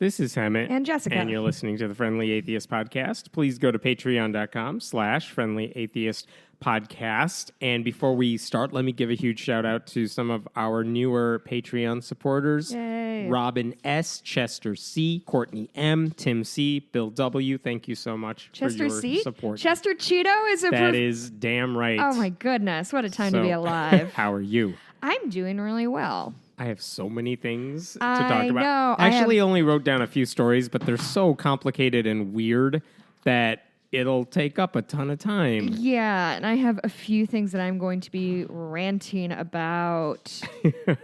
This is Hammett. And Jessica. And you're listening to the Friendly Atheist Podcast. Please go to patreon.com/Friendly Atheist Podcast. And before we start, let me give a huge shout out to some of our newer Patreon supporters. Yay. Robin S., Chester C., Courtney M., Tim C., Bill W. Thank you so much Chester for your C? support. Chester Cheeto is a That is damn right. Oh my goodness, what a time to be alive. How are you? I'm doing really well. I have so many things to talk I about. know. I actually only wrote down a few stories, but they're so complicated and weird that it'll take up a ton of time. Yeah, and I have a few things that I'm going to be ranting about.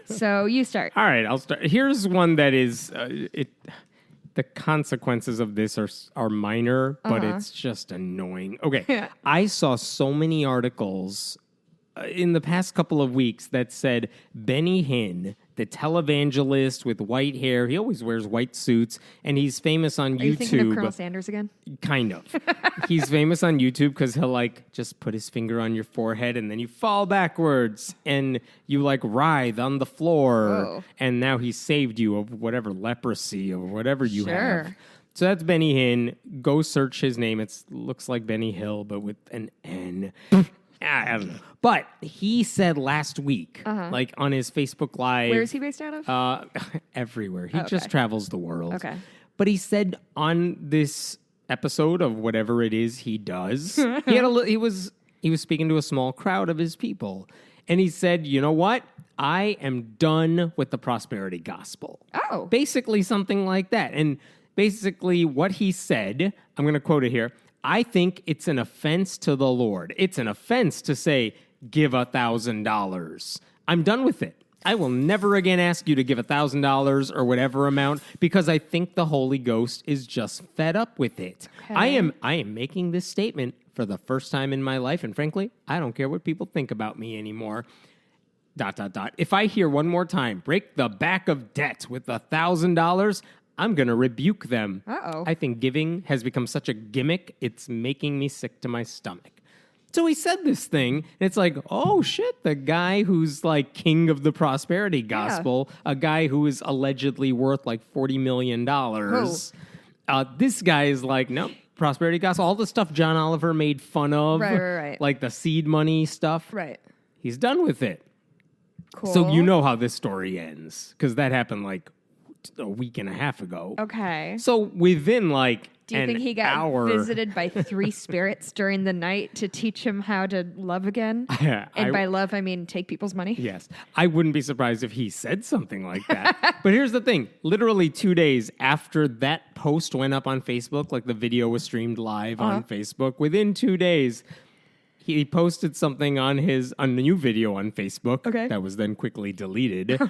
So you start. All right, I'll start. Here's one that is the consequences of this are minor, but it's just annoying. Okay, I saw so many articles in the past couple of weeks that said Benny Hinn, the televangelist with white hair, he always wears white suits, and he's famous on YouTube. Are you thinking of Colonel Sanders again? Kind of. He's famous on YouTube because he'll just put his finger on your forehead and then you fall backwards and you writhe on the floor. Whoa. And now he saved you of whatever leprosy or whatever you Sure. have. So that's Benny Hinn. Go search his name. It looks like Benny Hill, but with an N. I don't know. But he said last week, on his Facebook Live. Where is he based out of? Everywhere. He just travels the world. Okay. But he said on this episode of whatever it is he does, he was speaking to a small crowd of his people. And he said, you know what? I am done with the prosperity gospel. Oh. Basically something like that. And basically what he said, I'm going to quote it here. I think it's an offense to the Lord. It's an offense to say, give $1,000. I'm done with it. I will never again ask you to give $1,000 or whatever amount because I think the Holy Ghost is just fed up with it. Okay. I am making this statement for the first time in my life, and frankly, I don't care what people think about me anymore. ... If I hear one more time, break the back of debt with $1,000, I'm going to rebuke them. Uh-oh. I think giving has become such a gimmick, it's making me sick to my stomach. So he said this thing, and it's like, oh shit, the guy who's king of the prosperity gospel, a guy who is allegedly worth $40 million. This guy is no, prosperity gospel, all the stuff John Oliver made fun of, right. like the seed money stuff. Right. He's done with it. Cool. So you know how this story ends, because that happened a week and a half ago. Okay. So within do you think he got visited by 3 spirits during the night to teach him how to love again? And by love, I mean take people's money? Yes. I wouldn't be surprised if he said something like that. But here's the thing. Literally 2 days after that post went up on Facebook, the video was streamed live on Facebook, within 2 days, he posted something on a new video on Facebook that was then quickly deleted.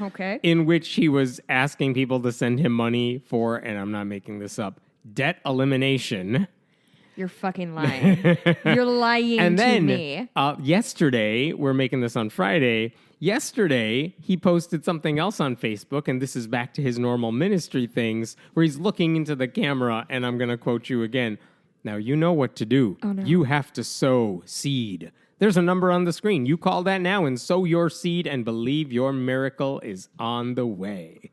In which he was asking people to send him money for, and I'm not making this up, debt elimination. You're fucking lying. You're lying and to me. Yesterday, we're making this on Friday. Yesterday, he posted something else on Facebook, and this is back to his normal ministry things, where he's looking into the camera, and I'm going to quote you again. Now, you know what to do. Oh, no. You have to sow seed. There's a number on the screen. You call that now and sow your seed and believe your miracle is on the way.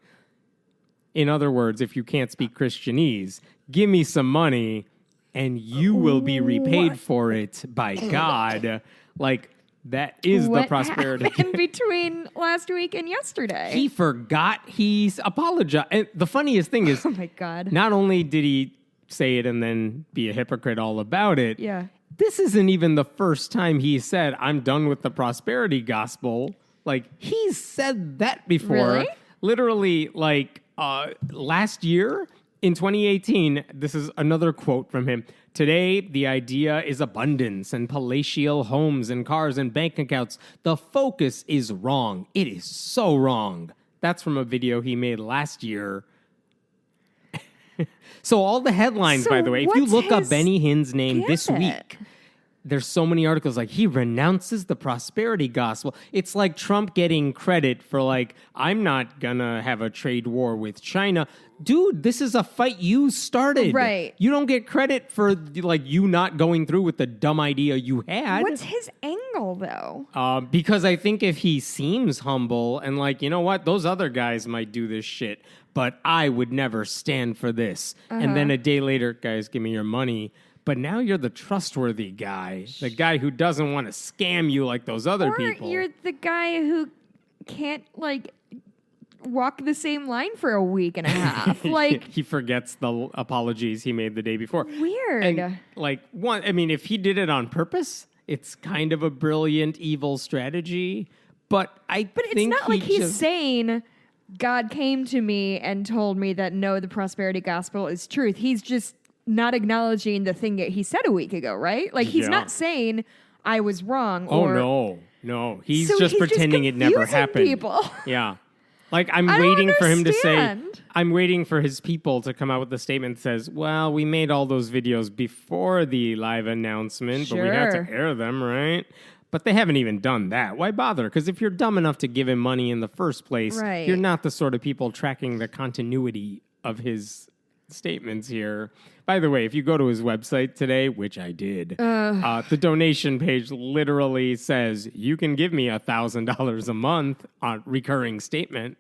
In other words, if you can't speak Christianese, give me some money and you will be repaid for it by God. That is the prosperity. What happened between last week and yesterday? He forgot. He's apologized. And the funniest thing is, oh my God. Not only did he say it and then be a hypocrite all about it. Yeah. This isn't even the first time he said, I'm done with the prosperity gospel. He's said that before. Really? Literally, last year in 2018, this is another quote from him. Today, the idea is abundance and palatial homes and cars and bank accounts. The focus is wrong. It is so wrong. That's from a video he made last year. So all the headlines, by the way, if you look up Benny Hinn's name this week, there's so many articles he renounces the prosperity gospel. It's like Trump getting credit for I'm not gonna have a trade war with China. Dude, this is a fight you started. Right. You don't get credit for you not going through with the dumb idea you had. What's his angle though? Because I think if he seems humble and you know what, those other guys might do this shit. but I would never stand for this. And then a day later, guys, give me your money. But now you're the trustworthy guy, the guy who doesn't want to scam you like those other people. Or you're the guy who can't, like, walk the same line for a week and a half. Like, he forgets the apologies he made the day before. Weird. And, like, if he did it on purpose, it's kind of a brilliant evil strategy. But it's not like he's saying God came to me and told me that no, the prosperity gospel is truth. He's just not acknowledging the thing that he said a week ago, right? Like, he's not saying I was wrong. No. He's just pretending it never happened. People. Yeah. Like, I'm waiting for him to say, I'm waiting for his people to come out with a statement that says, well, we made all those videos before the live announcement, but we had to air them, right? But they haven't even done that. Why bother? Because if you're dumb enough to give him money in the first place, you're not the sort of people tracking the continuity of his statements here. By the way, if you go to his website today, which I did, the donation page literally says, you can give me $1,000 a month on recurring statement.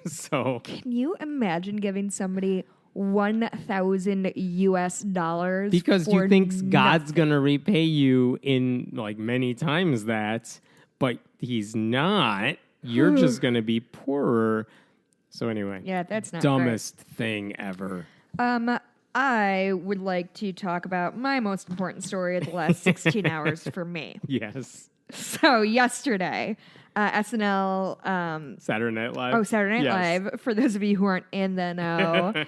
So can you imagine giving somebody $1,000 US because you think God's gonna repay you in like many times that, but he's not. You're just gonna be poorer. So anyway, that's not dumbest thing ever. I would like to talk about my most important story of the last 16 hours for me. Yes. So yesterday, SNL... Saturday Night Live? Oh, Saturday Night Live. For those of you who aren't in the know.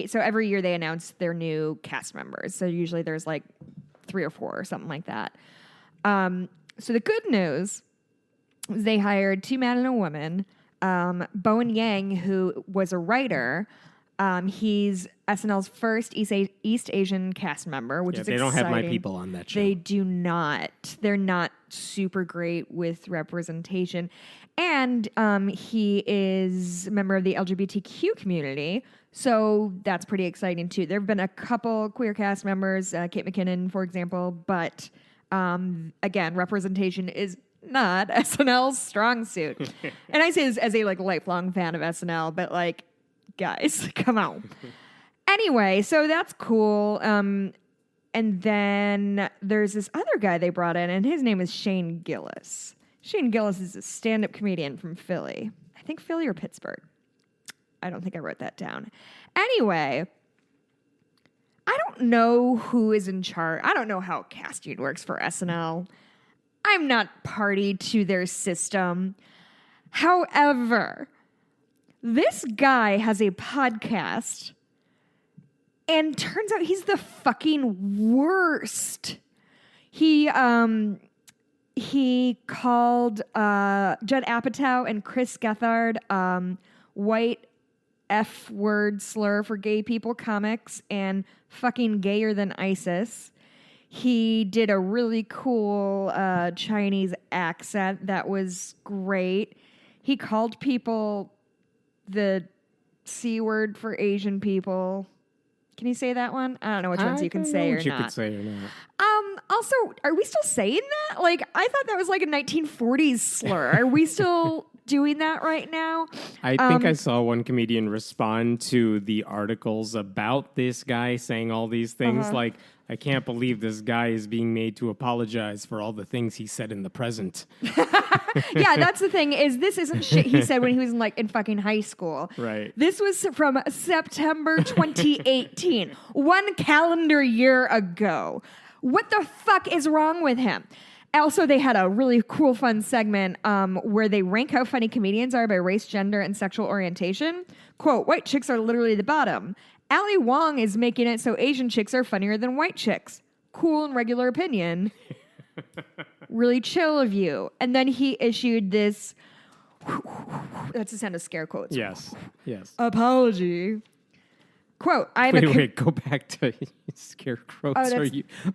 So every year they announce their new cast members. So usually there's like 3 or 4 or something like that. So the good news is they hired 2 men and a woman. Bowen Yang, who was a writer... he's SNL's first East Asian cast member, which is exciting. They don't have my people on that show. They do not. They're not super great with representation. And he is a member of the LGBTQ community, so that's pretty exciting too. There have been a couple queer cast members, Kate McKinnon, for example, but again, representation is not SNL's strong suit. And I say this as a lifelong fan of SNL, but guys, come on. Anyway, so that's cool. And then there's this other guy they brought in, and his name is Shane Gillis. Shane Gillis is a stand-up comedian from Philly. I think Philly or Pittsburgh. I don't think I wrote that down. Anyway, I don't know who is in charge. I don't know how casting works for SNL. I'm not party to their system. However... this guy has a podcast, and turns out he's the fucking worst. He called Judd Apatow and Chris Gethard white F-word slur for gay people comics and fucking gayer than ISIS. He did a really cool Chinese accent that was great. He called people... the C word for Asian people. Can you say that one? I don't know which ones you can say or not. You could say or not. Also, are we still saying that? I thought that was like a 1940s slur. Are we still doing that right now? I think I saw one comedian respond to the articles about this guy saying all these things I can't believe this guy is being made to apologize for all the things he said in the present. Yeah, that's the thing, is this isn't shit he said when he was in fucking high school. Right. This was from September 2018, 1 calendar year ago. What the fuck is wrong with him? Also, they had a really cool, fun segment where they rank how funny comedians are by race, gender, and sexual orientation. Quote, white chicks are literally the bottom. Ali Wong is making it so Asian chicks are funnier than white chicks. Cool and regular opinion. Really chill of you. And then he issued this, that's the sound of scare quotes. Yes. Apology. Quote, Wait, go back to scare quotes.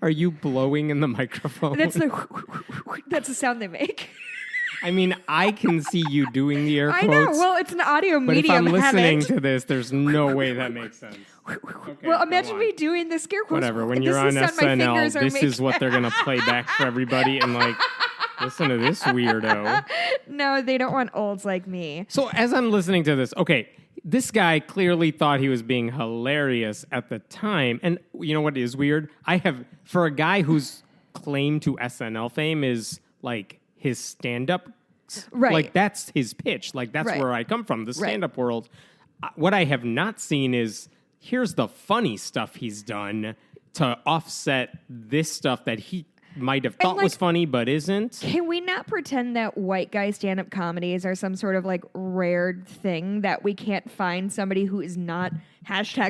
Are you blowing in the microphone? That's the sound they make. I mean, I can see you doing the air quotes. I know. Well, it's an audio medium. But if I'm listening to this, there's no way that makes sense. Okay, well, imagine me doing the scare quotes. Whatever. When you're on SNL, this is what they're going to play back for everybody in Listen to this weirdo. No, they don't want olds like me. So as I'm listening to this, okay, this guy clearly thought he was being hilarious at the time. And you know what is weird? For a guy whose claim to SNL fame is like his stand-up, Right. like that's his pitch. Like that's where I come from, the stand-up world. What I have not seen is here's the funny stuff he's done to offset this stuff that he might have thought was funny but isn't. Can we not pretend that white guy stand-up comedies are some sort of like rare thing that we can't find somebody who is not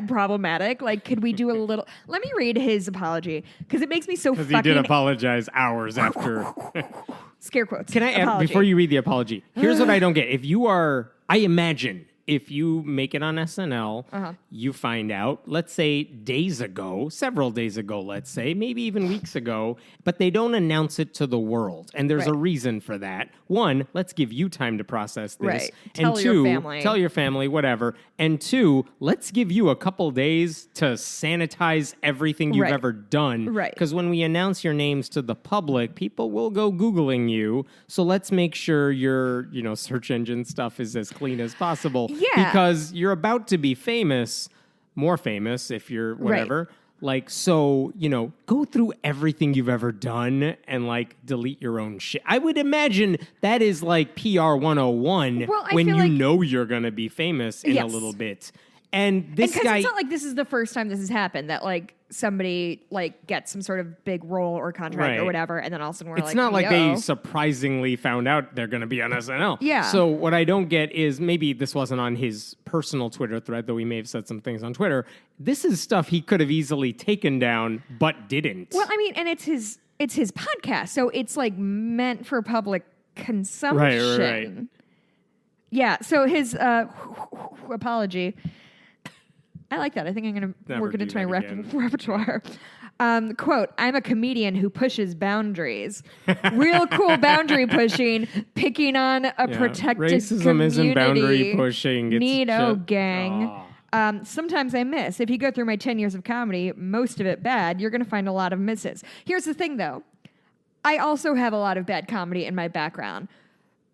#problematic? Like, could we do a little... Let me read his apology, because it makes me so fucking... Because he did apologize hours after. Scare quotes. Can I add, before you read the apology, here's what I don't get. If you are... I imagine... If you make it on SNL, you find out, let's say days ago, several days ago, let's say, maybe even weeks ago, but they don't announce it to the world. And there's a reason for that. One, let's give you time to process this. Right. And Tell your family, whatever. And two, let's give you a couple days to sanitize everything you've ever done. Right. Because when we announce your names to the public, people will go Googling you. So let's make sure your, search engine stuff is as clean as possible. Yeah. Because you're about to be famous, more famous if you're whatever. Like, so, go through everything you've ever done and like delete your own shit. I would imagine that is like PR 101 when you know you're going to be famous in a little bit. And this guy... It's not like this is the first time this has happened, that like somebody like gets some sort of big role or contract or whatever, and then all of a sudden it's not like they surprisingly found out they're going to be on SNL. Yeah. So what I don't get is, maybe this wasn't on his personal Twitter thread, though he may have said some things on Twitter. This is stuff he could have easily taken down, but didn't. Well, I mean, and it's his podcast, so it's like meant for public consumption. Right. Yeah. So his apology... I like that. I think I'm going to work it into my repertoire. Quote, I'm a comedian who pushes boundaries. Real cool boundary pushing, picking on a protected racism community. Isn't boundary pushing. Neato gang. Sometimes I miss. If you go through my 10 years of comedy, most of it bad, you're going to find a lot of misses. Here's the thing, though. I also have a lot of bad comedy in my background.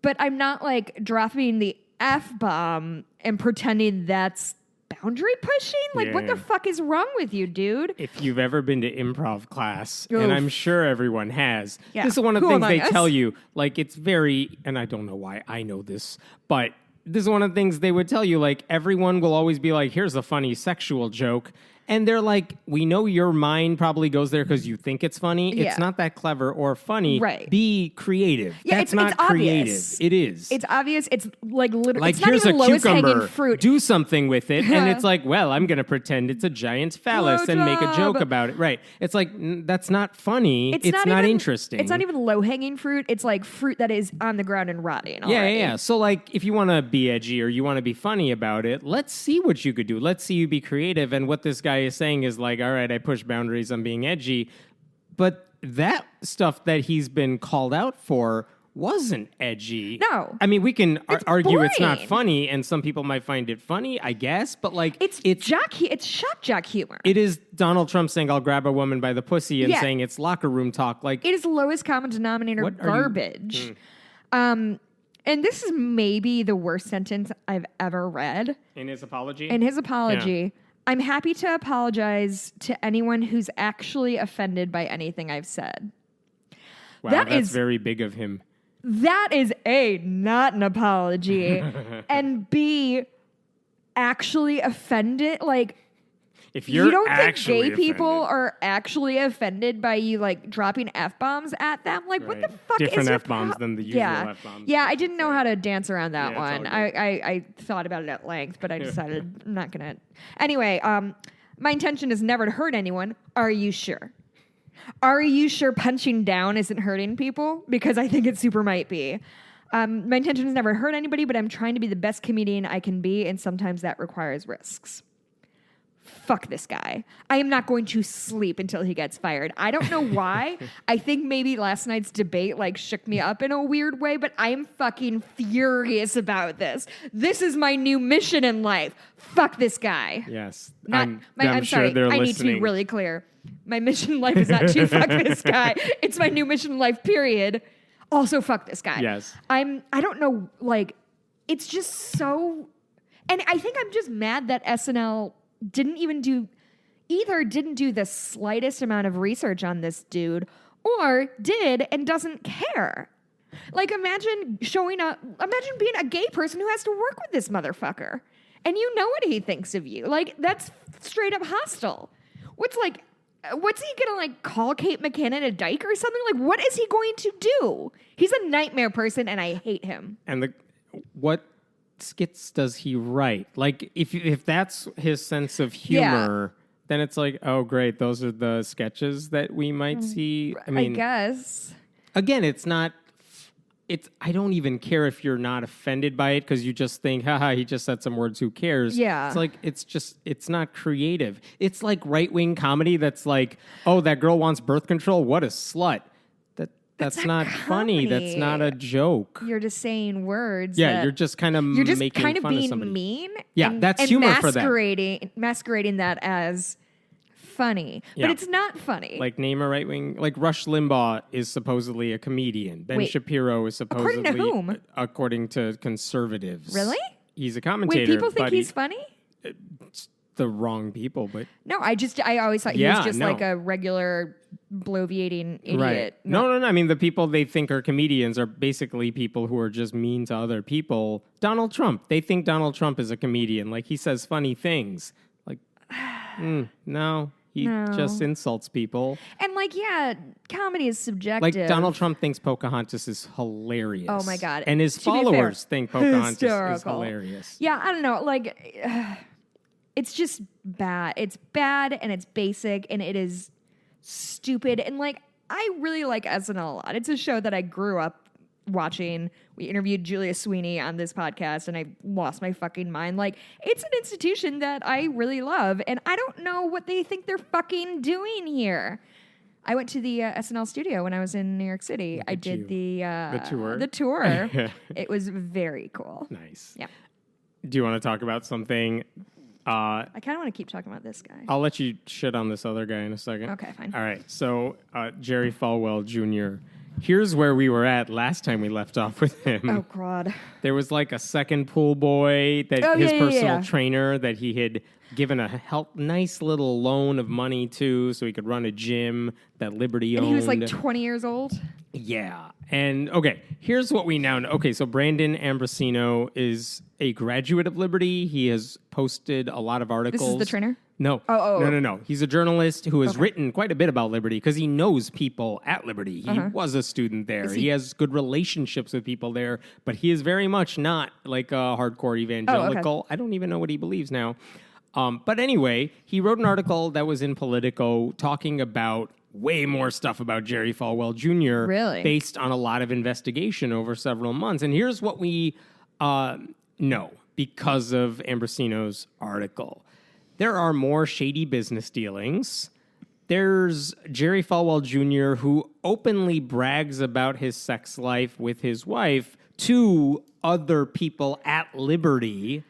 But I'm not like dropping the F-bomb and pretending that's boundary pushing? Like, what the fuck is wrong with you, dude? If you've ever been to improv class, and I'm sure everyone has, yeah. This is one of the things they tell you. Like, it's very, and I don't know why I know this, but this is one of the things they would tell you. Like, everyone will always be like, here's a funny sexual joke. And they're like, we know your mind probably goes there because you think it's funny. Yeah. It's not that clever or funny. Right. Be creative. Yeah, That's not creative. It is. It's obvious. It's like literally. Like, it's not here's even a lowest cucumber. hanging fruit. Do something with it. And it's like, well, I'm going to pretend it's a giant phallus and make a joke about it. Right. It's like, that's not funny. It's not even interesting. It's not even low hanging fruit. It's like fruit that is on the ground and rotting. Yeah. So, like, if you want to be edgy or you want to be funny about it, let's see what you could do. Let's see you be creative. And what this guy is saying is like, all right, I push boundaries, I'm being edgy. But that stuff that he's been called out for wasn't edgy. No. I mean, we can argue boring. it's not funny, and some people might find it funny, I guess, but like... It's shock jock humor. It is Donald Trump saying, I'll grab a woman by the pussy, and saying it's locker room talk. Like, it is lowest common denominator garbage. And this is maybe the worst sentence I've ever read. In his apology? Yeah. I'm happy to apologize to anyone who's actually offended by anything I've said. Wow, that's very big of him. That is A, not an apology, and B, actually offended. Like, if you're you don't think actually gay people offended. are actually offended by you like dropping F-bombs at them? Like, what the fuck Different is your F-bombs than the usual F-bombs. Yeah, I didn't know how to dance around that Yeah, one. it's all good. I thought about it at length, but I decided I'm not going to. Anyway, my intention is never to hurt anyone. Are you sure? Are you sure punching down isn't hurting people? Because I think it super might be. My intention is never to hurt anybody, but I'm trying to be the best comedian I can be, and sometimes that requires risks. Fuck this guy. I am not going to sleep until he gets fired. I don't know why. I think maybe last night's debate like shook me up in a weird way, but I am fucking furious about this. This is my new mission in life. Fuck this guy. Yes. I'm sure sorry. they're I listening. need to be really clear. My mission in life is not to fuck this guy. It's my new mission in life, period. Also, fuck this guy. Yes. I don't know, like, it's just so, and I think I'm just mad that SNL didn't do the slightest amount of research on this dude, or did and doesn't care. Like, imagine being a gay person who has to work with this motherfucker, and you know what he thinks of you. Like, that's straight up hostile. What's he gonna, like, call Kate McKinnon a dyke or something? Like, what is he going to do? He's a nightmare person, and I hate him. And what skits does he write? Like, if that's his sense of humor, then it's like, oh, great, those are the sketches that we might see. I mean, I guess. Again, I don't even care if you're not offended by it because you just think, haha, he just said some words, who cares? Yeah. It's like, it's not creative. It's like right-wing comedy that's like, oh, that girl wants birth control, what a slut. That's not funny. That's not a joke. You're just saying words. Yeah, you're just kind of making fun of being somebody. mean. Yeah, that's humor for that. Masquerading that as funny. Yeah. But it's not funny. Like, name a right-wing... Like, Rush Limbaugh is supposedly a comedian. Ben Shapiro is supposedly... According to whom? According to conservatives. Really? He's a commentator. Wait, people think he's funny? The wrong people, but... No, I always thought he was just like a regular bloviating idiot. Right. No. I mean, the people they think are comedians are basically people who are just mean to other people. Donald Trump. They think Donald Trump is a comedian. Like, he says funny things. Like, no. He just insults people. And, like, yeah, comedy is subjective. Like, Donald Trump thinks Pocahontas is hilarious. Oh, my God. And his followers think Pocahontas is hilarious. Yeah, I don't know. Like, it's just bad. It's bad, and it's basic, and it is stupid. And, like, I really like SNL a lot. It's a show that I grew up watching. We interviewed Julia Sweeney on this podcast, and I lost my fucking mind. Like, it's an institution that I really love, and I don't know what they think they're fucking doing here. I went to the SNL studio when I was in New York City. I did the tour. The tour. It was very cool. Nice. Yeah. Do you want to talk about something? I kind of want to keep talking about this guy. I'll let you shit on this other guy in a second. Okay, fine. All right. So, Jerry Falwell Jr., here's where we were at last time we left off with him. Oh, God. There was like a second pool boy that his personal trainer that he had given a nice little loan of money to so he could run a gym that Liberty owned. And he was like 20 years old? Yeah. And, okay, here's what we now know. Okay, so Brandon Ambrosino is a graduate of Liberty. He has posted a lot of articles. This is the trainer? No. No. He's a journalist who has written quite a bit about Liberty because he knows people at Liberty. He was a student there. He has good relationships with people there, but he is very much not like a hardcore evangelical. Oh, okay. I don't even know what he believes now. But anyway, he wrote an article that was in Politico talking about way more stuff about Jerry Falwell Jr. Really? Based on a lot of investigation over several months. And here's what we know because of Ambrosino's article. There are more shady business dealings. There's Jerry Falwell Jr., who openly brags about his sex life with his wife to other people at Liberty,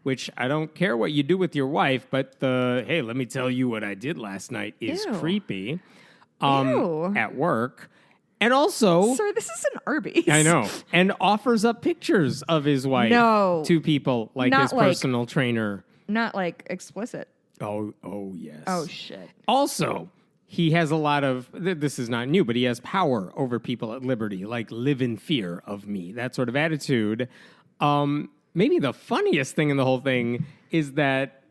which I don't care what you do with your wife, but hey, let me tell you what I did last night is creepy. At work. And also... Sir, this is an Arby's. I know. And offers up pictures of his wife to people like his personal trainer. Not like explicit. Oh, yes. Oh, shit. Also, he has a lot of, this is not new, but he has power over people at Liberty, like live in fear of me, that sort of attitude. Maybe the funniest thing in the whole thing is that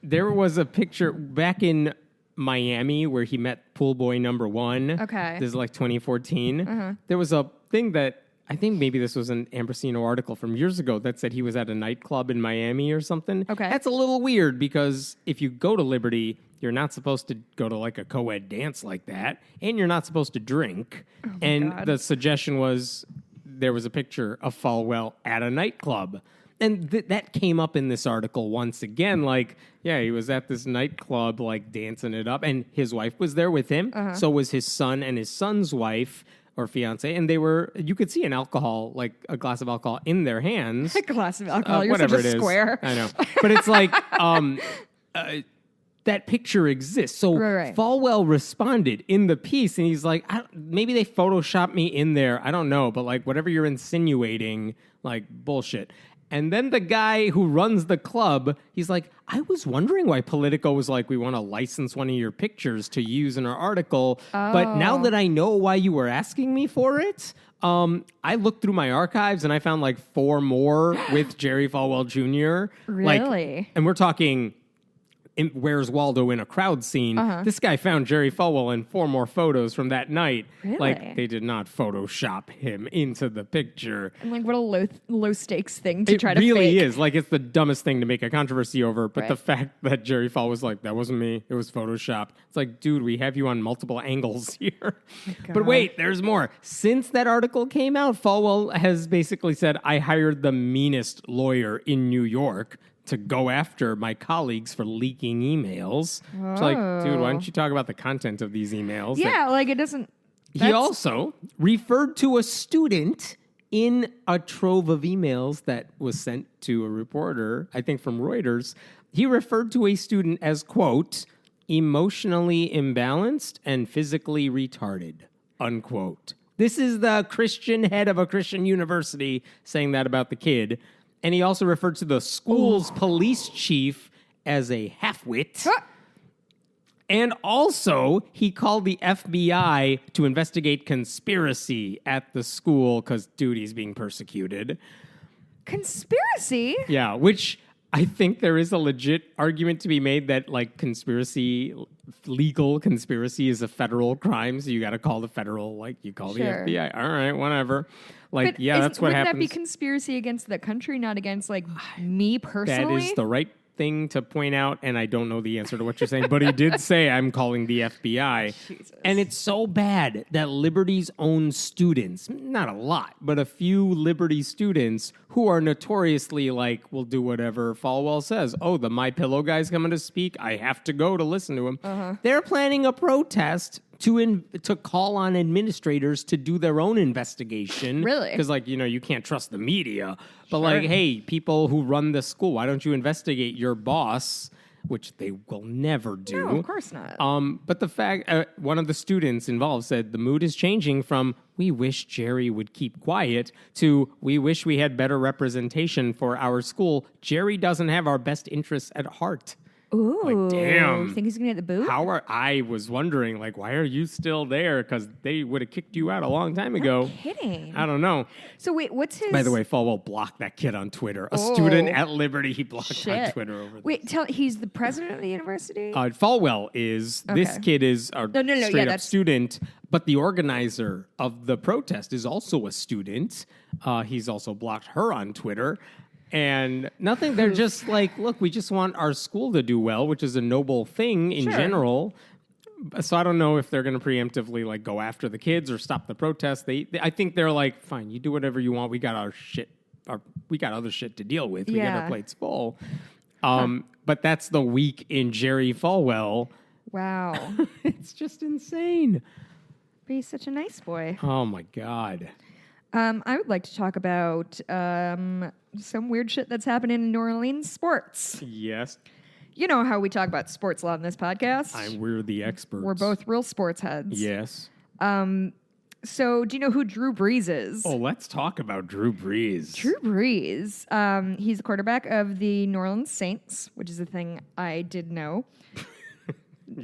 there was a picture back in Miami where he met pool boy number one. Okay. This is like 2014. There was a thing that, I think maybe this was an Ambrosino article from years ago that said he was at a nightclub in Miami or something. Okay. That's a little weird because if you go to Liberty, you're not supposed to go to like a co-ed dance like that, and you're not supposed to drink. God. The suggestion was there was a picture of Falwell at a nightclub. And that came up in this article once again, like, yeah, he was at this nightclub, like, dancing it up, and his wife was there with him. So was his son and his son's wife, or fiance, and you could see an alcohol, like a glass of alcohol in their hands. A glass of alcohol. You're whatever such a it is. square. I know. But it's like, that picture exists. So Right. Falwell responded in the piece, and he's like, maybe they photoshopped me in there. I don't know, but like whatever you're insinuating, like bullshit. And then the guy who runs the club, he's like, I was wondering why Politico was like, we want to license one of your pictures to use in our article. But now that I know why you were asking me for it, I looked through my archives and I found like 4 more with Jerry Falwell Jr. Really? And we're talking Where's Waldo in a crowd scene. This guy found Jerry Falwell in 4 more photos from that night. Really? Like, they did not Photoshop him into the picture. And like, what a low stakes thing to try to It really fake. is. Like, it's the dumbest thing to make a controversy over. But Right. the fact that Jerry Falwell was like, that wasn't me, it was Photoshopped. It's like, dude, we have you on multiple angles here. But wait, there's more. Since that article came out, Falwell has basically said, I hired the meanest lawyer in New York to go after my colleagues for leaking emails. It's like, dude, why don't you talk about the content of these emails? Yeah, like it doesn't. He also referred to a student in a trove of emails that was sent to a reporter, I think from Reuters. He referred to a student as, quote, emotionally imbalanced and physically retarded, unquote. This is the Christian head of a Christian university saying that about the kid. And he also referred to the school's police chief as a half-wit. And also, he called the FBI to investigate conspiracy at the school because, dude, he's being persecuted. Conspiracy? Yeah, which I think there is a legit argument to be made that, like, legal conspiracy is a federal crime, so you got to call the federal, like, you call Sure. the FBI. All right, whatever. Like, But yeah, that's what wouldn't happens. that be conspiracy against the country, not against like me personally? That is the right thing to point out, and I don't know the answer to what you're saying, but he did say, I'm calling the FBI. Jesus. And it's so bad that Liberty's own students, not a lot, but a few Liberty students who are notoriously like, will do whatever Falwell says. Oh, the My Pillow guy's coming to speak. I have to go to listen to him. They're planning a protest to call on administrators to do their own investigation. Really? Because, like, you know, you can't trust the media. But, like, hey, people who run the school, why don't you investigate your boss, which they will never do. No, of course not. But the fact, one of the students involved said the mood is changing from we wish Jerry would keep quiet to we wish we had better representation for our school. Jerry doesn't have our best interests at heart. Ooh, like, damn. You think he's gonna get the boot? I was wondering, like, why are you still there? Because they would have kicked you out a long time ago. Kidding. I don't know. So wait, what's his? By the way, Falwell blocked that kid on Twitter. A student at Liberty he blocked on Shit. Twitter over this. Wait, he's the president of the university? Falwell is, this Okay. kid is a No, yeah, straight up that's- student, but the organizer of the protest is also a student. He's also blocked her on Twitter. And nothing, they're just like, look, we just want our school to do well, which is a noble thing in Sure. general. So I don't know if they're going to preemptively like go after the kids or stop the protest. I think they're like, fine, you do whatever you want. We got our shit. We got other shit to deal with. We got Yeah. our plates full. But that's the week in Jerry Falwell. Wow. It's just insane. But he's such a nice boy. Oh my God. I would like to talk about some weird shit that's happening in New Orleans sports. Yes. You know how we talk about sports a lot in this podcast. We're the experts. We're both real sports heads. Yes. So, do you know who Drew Brees is? Oh, let's talk about Drew Brees. Drew Brees. He's the quarterback of the New Orleans Saints, which is a thing I did know.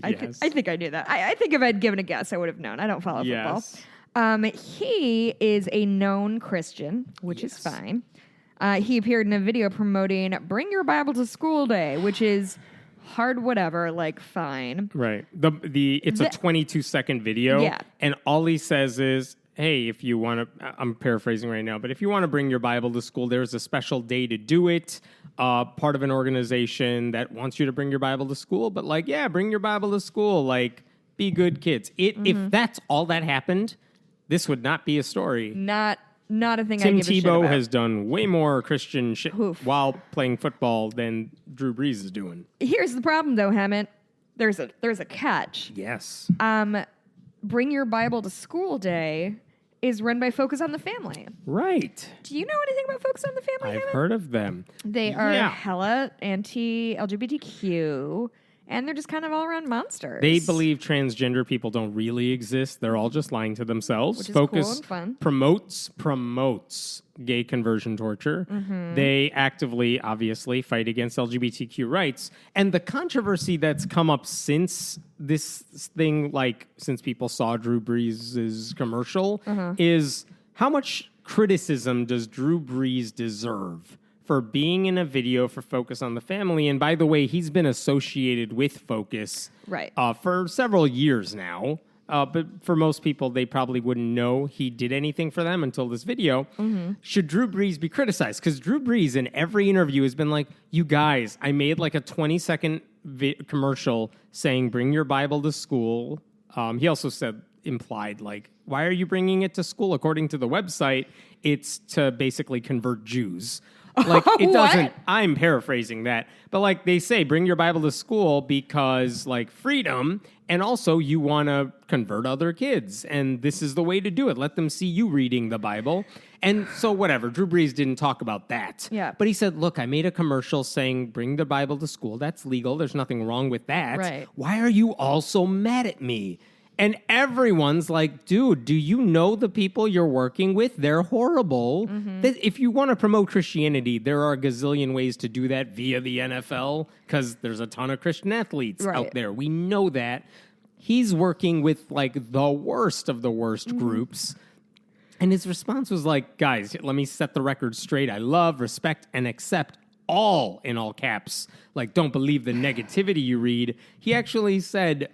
Yes. I think I knew that. I think if I'd given a guess, I would have known. I don't follow Yes. football. He is a known Christian, which is fine. He appeared in a video promoting Bring Your Bible to School Day, which is hard whatever, like fine. Right. It's a 22-second video. Yeah. And all he says is, hey, if you want to, I'm paraphrasing right now, but if you want to bring your Bible to school, there's a special day to do it. Part of an organization that wants you to bring your Bible to school. But like, yeah, bring your Bible to school. Like, be good kids. If that's all that happened, this would not be a story. Not a thing Tim I give a shit Tebow about. has done way more Christian shit Oof. while playing football than Drew Brees is doing. Here's the problem, though, Hammett. There's a catch. Yes. Bring Your Bible to School Day is run by Focus on the Family. Right. Do you know anything about Focus on the Family, I've Hammett? heard of them. They are Yeah. hella anti-LGBTQ, and they're just kind of all around monsters. They believe transgender people don't really exist. They're all just lying to themselves. Which is cool and fun. Promotes gay conversion torture. Mm-hmm. They actively, obviously, fight against LGBTQ rights. And the controversy that's come up since this thing, like since people saw Drew Brees' commercial, is how much criticism does Drew Brees deserve for being in a video for Focus on the Family? And by the way, he's been associated with Focus for several years now. But for most people, they probably wouldn't know he did anything for them until this video. Mm-hmm. Should Drew Brees be criticized? Because Drew Brees in every interview has been like, you guys, I made like a 20-second commercial saying, bring your Bible to school. He also implied, like, why are you bringing it to school? According to the website, it's to basically convert Jews. Like, it doesn't, I'm paraphrasing that, but like they say, bring your Bible to school because like freedom, and also you want to convert other kids, and this is the way to do it. Let them see you reading the Bible. And so whatever, Drew Brees didn't talk about that. Yeah. But he said, look, I made a commercial saying bring the Bible to school. That's legal. There's nothing wrong with that. Right. Why are you all so mad at me? And everyone's like, dude, do you know the people you're working with? They're horrible. Mm-hmm. If you want to promote Christianity, there are a gazillion ways to do that via the NFL because there's a ton of Christian athletes out there. We know that. He's working with like the worst of the worst groups. And his response was like, guys, let me set the record straight. I love, respect, and accept all, in all caps. Like, don't believe the negativity you read. He actually said,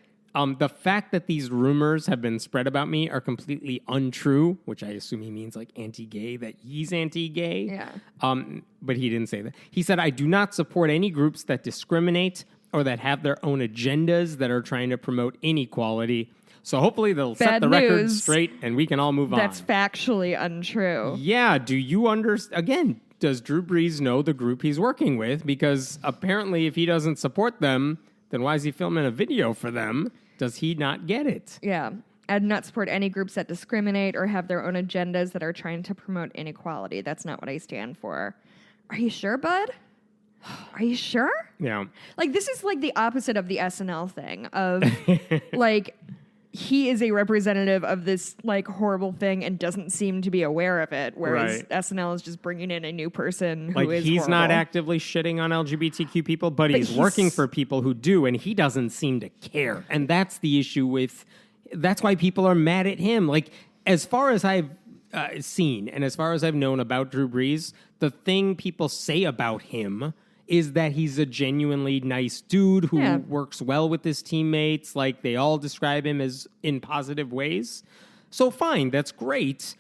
the fact that these rumors have been spread about me are completely untrue, which I assume he means like anti-gay, that he's anti-gay. Yeah. But he didn't say that. He said, I do not support any groups that discriminate or that have their own agendas that are trying to promote inequality. So hopefully they'll set the record straight and we can all move on. That's factually untrue. Yeah. Do you understand? Again, does Drew Brees know the group he's working with? Because apparently if he doesn't support them, then why is he filming a video for them? Does he not get it? Yeah. I do not support any groups that discriminate or have their own agendas that are trying to promote inequality. That's not what I stand for. Are you sure, bud? Are you sure? Yeah. Like, this is like the opposite of the SNL thing of, like, he is a representative of this, like, horrible thing and doesn't seem to be aware of it, whereas SNL is just bringing in a new person who is he's horrible. not actively shitting on LGBTQ people, but he's working for people who do, and he doesn't seem to care. And that's the issue with... That's why people are mad at him. Like, as far as I've seen and as far as I've known about Drew Brees, the thing people say about him is that he's a genuinely nice dude who works well with his teammates. Like, they all describe him as in positive ways. So fine, that's great.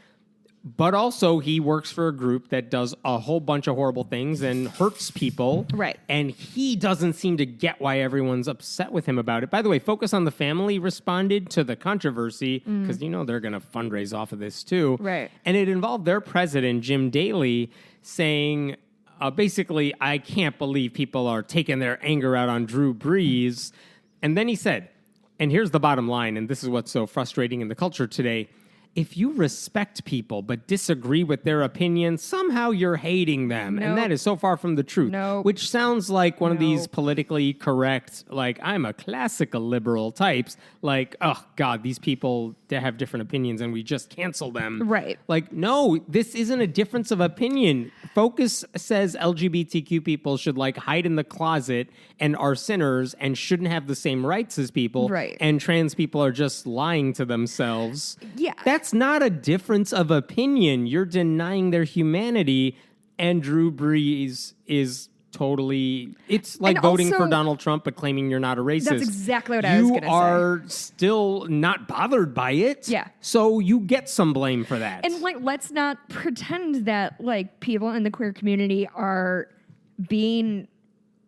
But also, he works for a group that does a whole bunch of horrible things and hurts people. Right. And he doesn't seem to get why everyone's upset with him about it. By the way, Focus on the Family responded to the controversy because, you know, they're going to fundraise off of this too. Right. And it involved their president, Jim Daly, saying... basically, I can't believe people are taking their anger out on Drew Brees. And then he said, and here's the bottom line, and this is what's so frustrating in the culture today, if you respect people but disagree with their opinions, somehow you're hating them. Nope. And that is so far from the truth. Nope. Which sounds like one of these politically correct, like, I'm a classical liberal types. Like, oh, God, these people have different opinions and we just cancel them. Right. Like, no, this isn't a difference of opinion. Focus says LGBTQ people should, like, hide in the closet and are sinners and shouldn't have the same rights as people. Right. And trans people are just lying to themselves. Yeah. That's not a difference of opinion. You're denying their humanity, and Drew Brees is totally... It's like voting for Donald Trump but claiming you're not a racist. That's exactly what I was going to say. You are still not bothered by it. Yeah. So you get some blame for that. And, like, let's not pretend that, like, people in the queer community are being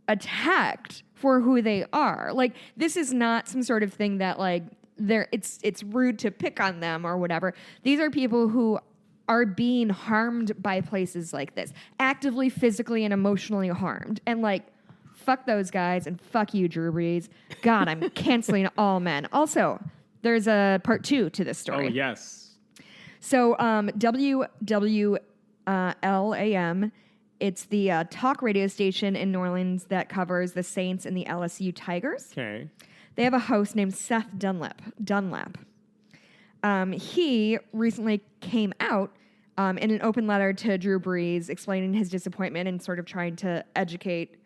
attacked for who they are. Like, this is not some sort of thing that, like, it's rude to pick on them or whatever. These are people who are being harmed by places like this, actively, physically, and emotionally harmed. And, like, fuck those guys and fuck you, Drew Brees. God, I'm canceling all men. Also, there's a part 2 to this story. Oh, yes. So WWLAM It's the talk radio station in New Orleans that covers the Saints and the LSU Tigers. Okay. They have a host named Seth Dunlap. He recently came out in an open letter to Drew Brees explaining his disappointment and sort of trying to educate,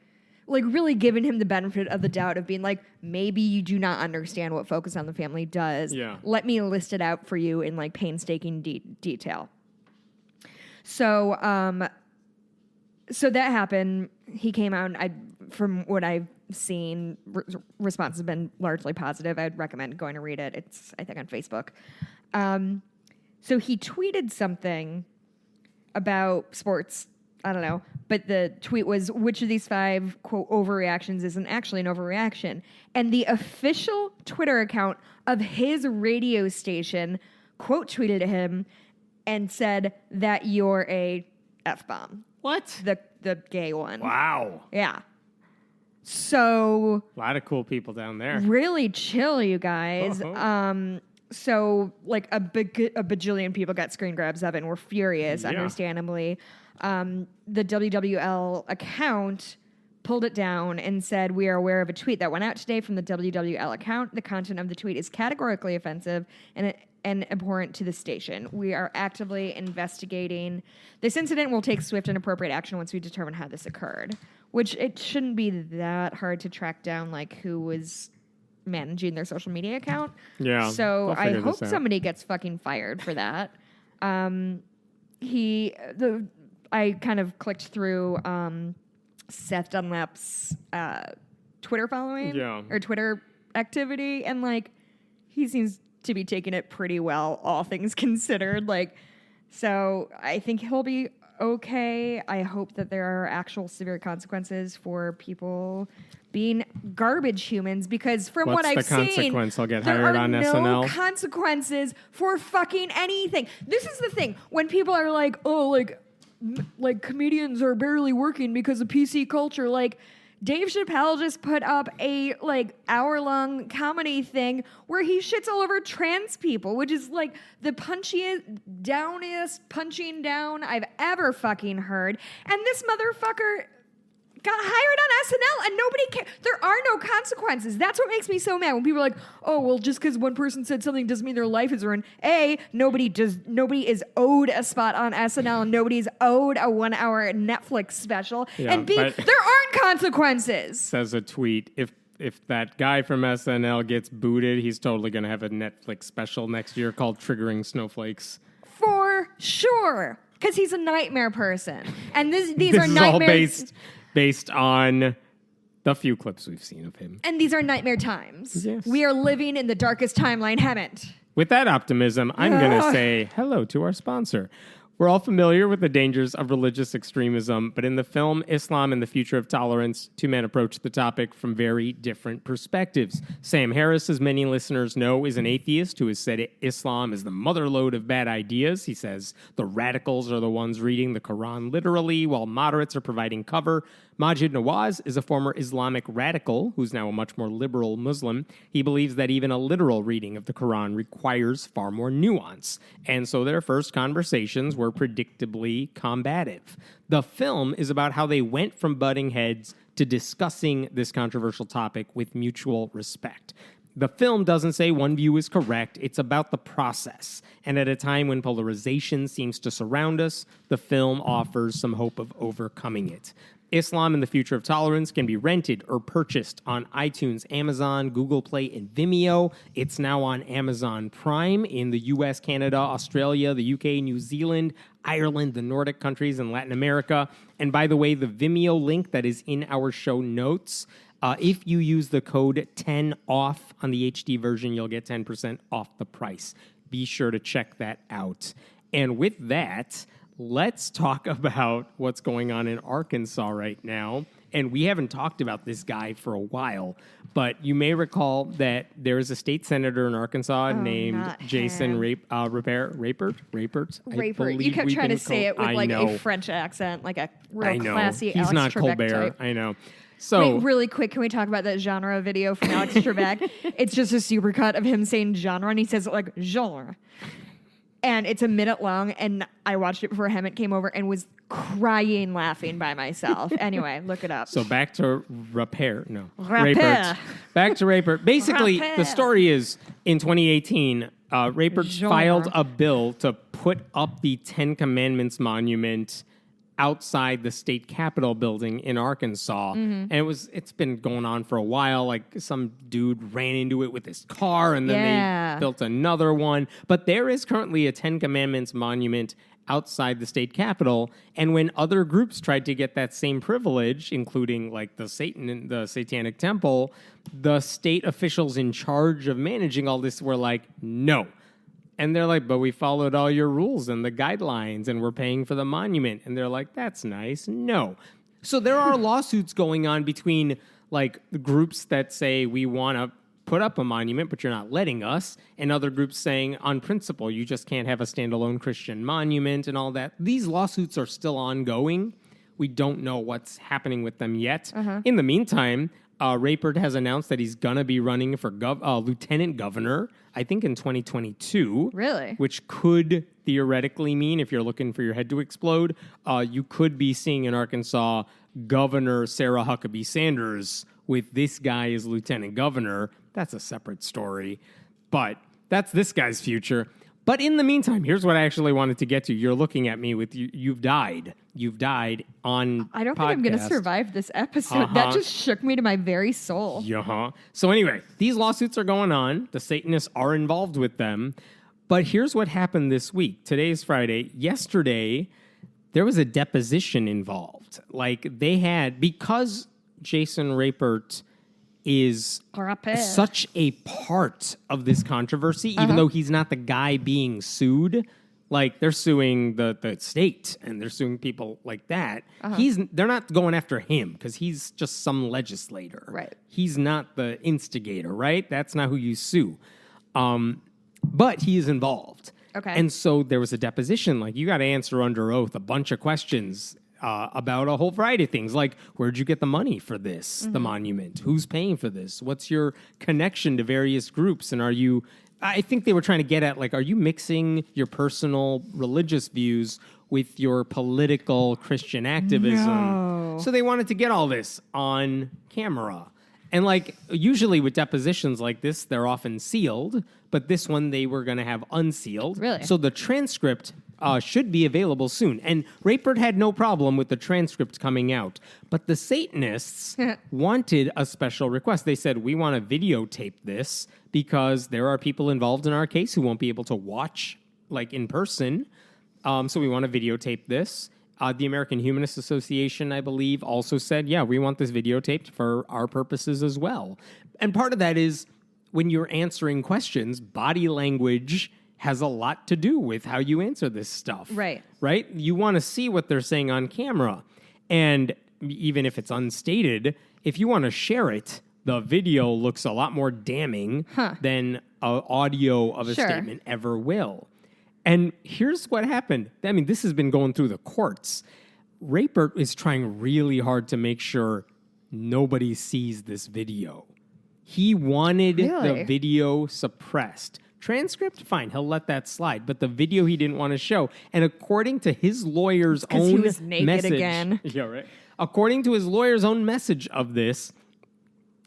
like really giving him the benefit of the doubt of being like, maybe you do not understand what Focus on the Family does. Yeah. Let me list it out for you in like painstaking detail. So so that happened. He came out, and from what I've seen, response has been largely positive. I'd recommend going to read it. It's, I think, on Facebook. So he tweeted something about sports. I don't know. But the tweet was, which of these 5, quote, overreactions isn't actually an overreaction? And the official Twitter account of his radio station quote tweeted him and said that you're a F-bomb. What? The gay one. Wow. Yeah. So A lot of cool people down there. really chill, you guys. Oh. So like a bajillion people got screen grabs of it and were furious, Yeah. understandably. The WWL account pulled it down and said, we are aware of a tweet that went out today from the WWL account. The content of the tweet is categorically offensive and abhorrent to the station. We are actively investigating this incident. We'll take swift and appropriate action once we determine how this occurred, which it shouldn't be that hard to track down, like who was managing their social media account. Yeah. So I'll I figure hope this out. somebody gets fucking fired for that. I kind of clicked through Seth Dunlap's Twitter following or Twitter activity, and like he seems to be taking it pretty well, all things considered. Like, so I think he'll be okay. I hope that there are actual severe consequences for people being garbage humans, because from what I've seen, what's the consequence? I'll get there hired are on no SNL. consequences for fucking anything. This is the thing. When people are like, oh, like comedians are barely working because of PC culture, like Dave Chappelle just put up a like hour-long comedy thing where he shits all over trans people, which is like the punchiest, downest punching down I've ever fucking heard. And this motherfucker got hired on SNL and nobody cares. There are no consequences. That's what makes me so mad when people are like, oh, well, just because one person said something doesn't mean their life is ruined. A, nobody is owed a spot on SNL and nobody's owed a 1-hour Netflix special. Yeah, and B, there aren't consequences. Says a tweet, if that guy from SNL gets booted, he's totally going to have a Netflix special next year called Triggering Snowflakes. For sure. Because he's a nightmare person. And these are is nightmares. All based on the few clips we've seen of him. And these are nightmare times. Yes. We are living in the darkest timeline, Hammett. With that optimism, I'm going to say hello to our sponsor. We're all familiar with the dangers of religious extremism, but in the film Islam and the Future of Tolerance, 2 men approach the topic from very different perspectives. Sam Harris, as many listeners know, is an atheist who has said Islam is the motherlode of bad ideas. He says the radicals are the ones reading the Quran literally, while moderates are providing cover. Majid Nawaz is a former Islamic radical who's now a much more liberal Muslim. He believes that even a literal reading of the Quran requires far more nuance. And so their first conversations were predictably combative. The film is about how they went from butting heads to discussing this controversial topic with mutual respect. The film doesn't say one view is correct. It's about the process. And at a time when polarization seems to surround us, the film offers some hope of overcoming it. Islam and the Future of Tolerance can be rented or purchased on iTunes, Amazon, Google Play, and Vimeo. It's now on Amazon Prime in the US, Canada, Australia, the UK, New Zealand, Ireland, the Nordic countries, and Latin America. And by the way, the Vimeo link that is in our show notes, if you use the code 10OFF on the HD version, you'll get 10% off the price. Be sure to check that out. And with that, let's talk about what's going on in Arkansas right now. And we haven't talked about this guy for a while, but you may recall that there is a state senator in Arkansas named Jason Rapert. Rapert. You kept trying to say it with like a French accent, like a real classy He's Alex not Trebek Colbert. type. I know. So, wait, really quick, can we talk about that genre video from Alex Trebek? It's just a supercut of him saying genre, and he says it like genre. And it's a minute long, and I watched it before Hemant came over and was crying laughing by myself. Anyway, look it up. So back to Rapert. No. Rapert. Back to Rapert. Basically, Rapert. the story is in 2018, Rapert Sure. filed a bill to put up the Ten Commandments monument outside the state capitol building in Arkansas. And it's been going on for a while. Like some dude ran into it with his car and then they built another one. But there is currently a Ten Commandments monument outside the state capitol. And when other groups tried to get that same privilege, including like the Satanic Temple, the state officials in charge of managing all this were like, no. And they're like, but we followed all your rules and the guidelines and we're paying for the monument. And they're like, that's nice. No. So there are lawsuits going on between like the groups that say we want to put up a monument, but you're not letting us, and other groups saying on principle, you just can't have a standalone Christian monument and all that. These lawsuits are still ongoing. We don't know what's happening with them yet. In the meantime, Rapert has announced that he's going to be running for lieutenant governor, I think in 2022. Really? Which could theoretically mean, if you're looking for your head to explode, you could be seeing in Arkansas Governor Sarah Huckabee Sanders with this guy as lieutenant governor. That's a separate story. But that's this guy's future. But in the meantime, here's what I actually wanted to get to. You're looking at me with you've died. You've died on I don't podcast. think I'm going to survive this episode. That just shook me to my very soul. So anyway, these lawsuits are going on. The Satanists are involved with them. But here's what happened this week. Today's Friday. Yesterday, there was a deposition involved. Like they had, because Jason Rapert is such a part of this controversy, even though he's not the guy being sued. Like they're suing the state and they're suing people like that. They're not going after him because he's just some legislator. Right. He's not the instigator, right? That's not who you sue. But he is involved. Okay. And so there was a deposition. Like you got to answer under oath a bunch of questions about a whole variety of things, like where'd you get the money for this, the monument? Who's paying for this? What's your connection to various groups? And I think they were trying to get at, like, are you mixing your personal religious views with your political Christian activism? No. So they wanted to get all this on camera. And like usually with depositions like this, they're often sealed, but this one they were going to have unsealed. Really? So the transcript should be available soon. And Rapert had no problem with the transcript coming out. But the Satanists wanted a special request. They said, we want to videotape this because there are people involved in our case who won't be able to watch like in person. So we want to videotape this. The American Humanist Association, I believe, also said, yeah, we want this videotaped for our purposes as well. And part of that is when you're answering questions, body language has a lot to do with how you answer this stuff. Right. Right? You want to see what they're saying on camera. And even if it's unstated, if you want to share it, the video looks a lot more damning than audio of a statement ever will. And here's what happened. I mean, this has been going through the courts. Rapert is trying really hard to make sure nobody sees this video. He wanted the video suppressed. Transcript, fine, he'll let that slide. But the video he didn't want to show. And according to his lawyer's own he was naked message, again. Yeah, right. According to his lawyer's own message of this,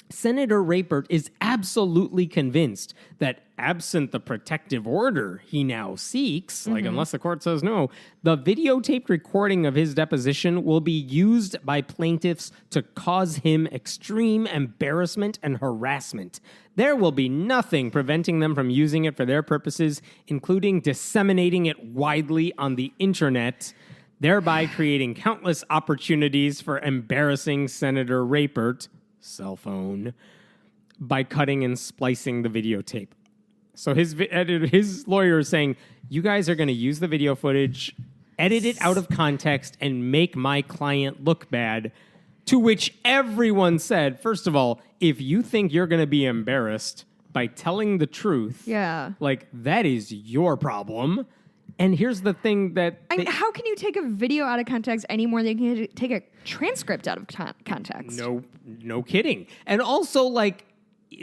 Senator Rapert is absolutely convinced that absent the protective order he now seeks, like unless the court says no, the videotaped recording of his deposition will be used by plaintiffs to cause him extreme embarrassment and harassment. There will be nothing preventing them from using it for their purposes, including disseminating it widely on the internet, thereby creating countless opportunities for embarrassing Senator Rapert, cell phone, by cutting and splicing the videotape. So his lawyer is saying, you guys are going to use the video footage, edit it out of context, and make my client look bad. To which everyone said, first of all, if you think you're going to be embarrassed by telling the truth, like that is your problem. And here's the thing that... I mean, how can you take a video out of context any more than you can take a transcript out of context? No kidding. And also, like,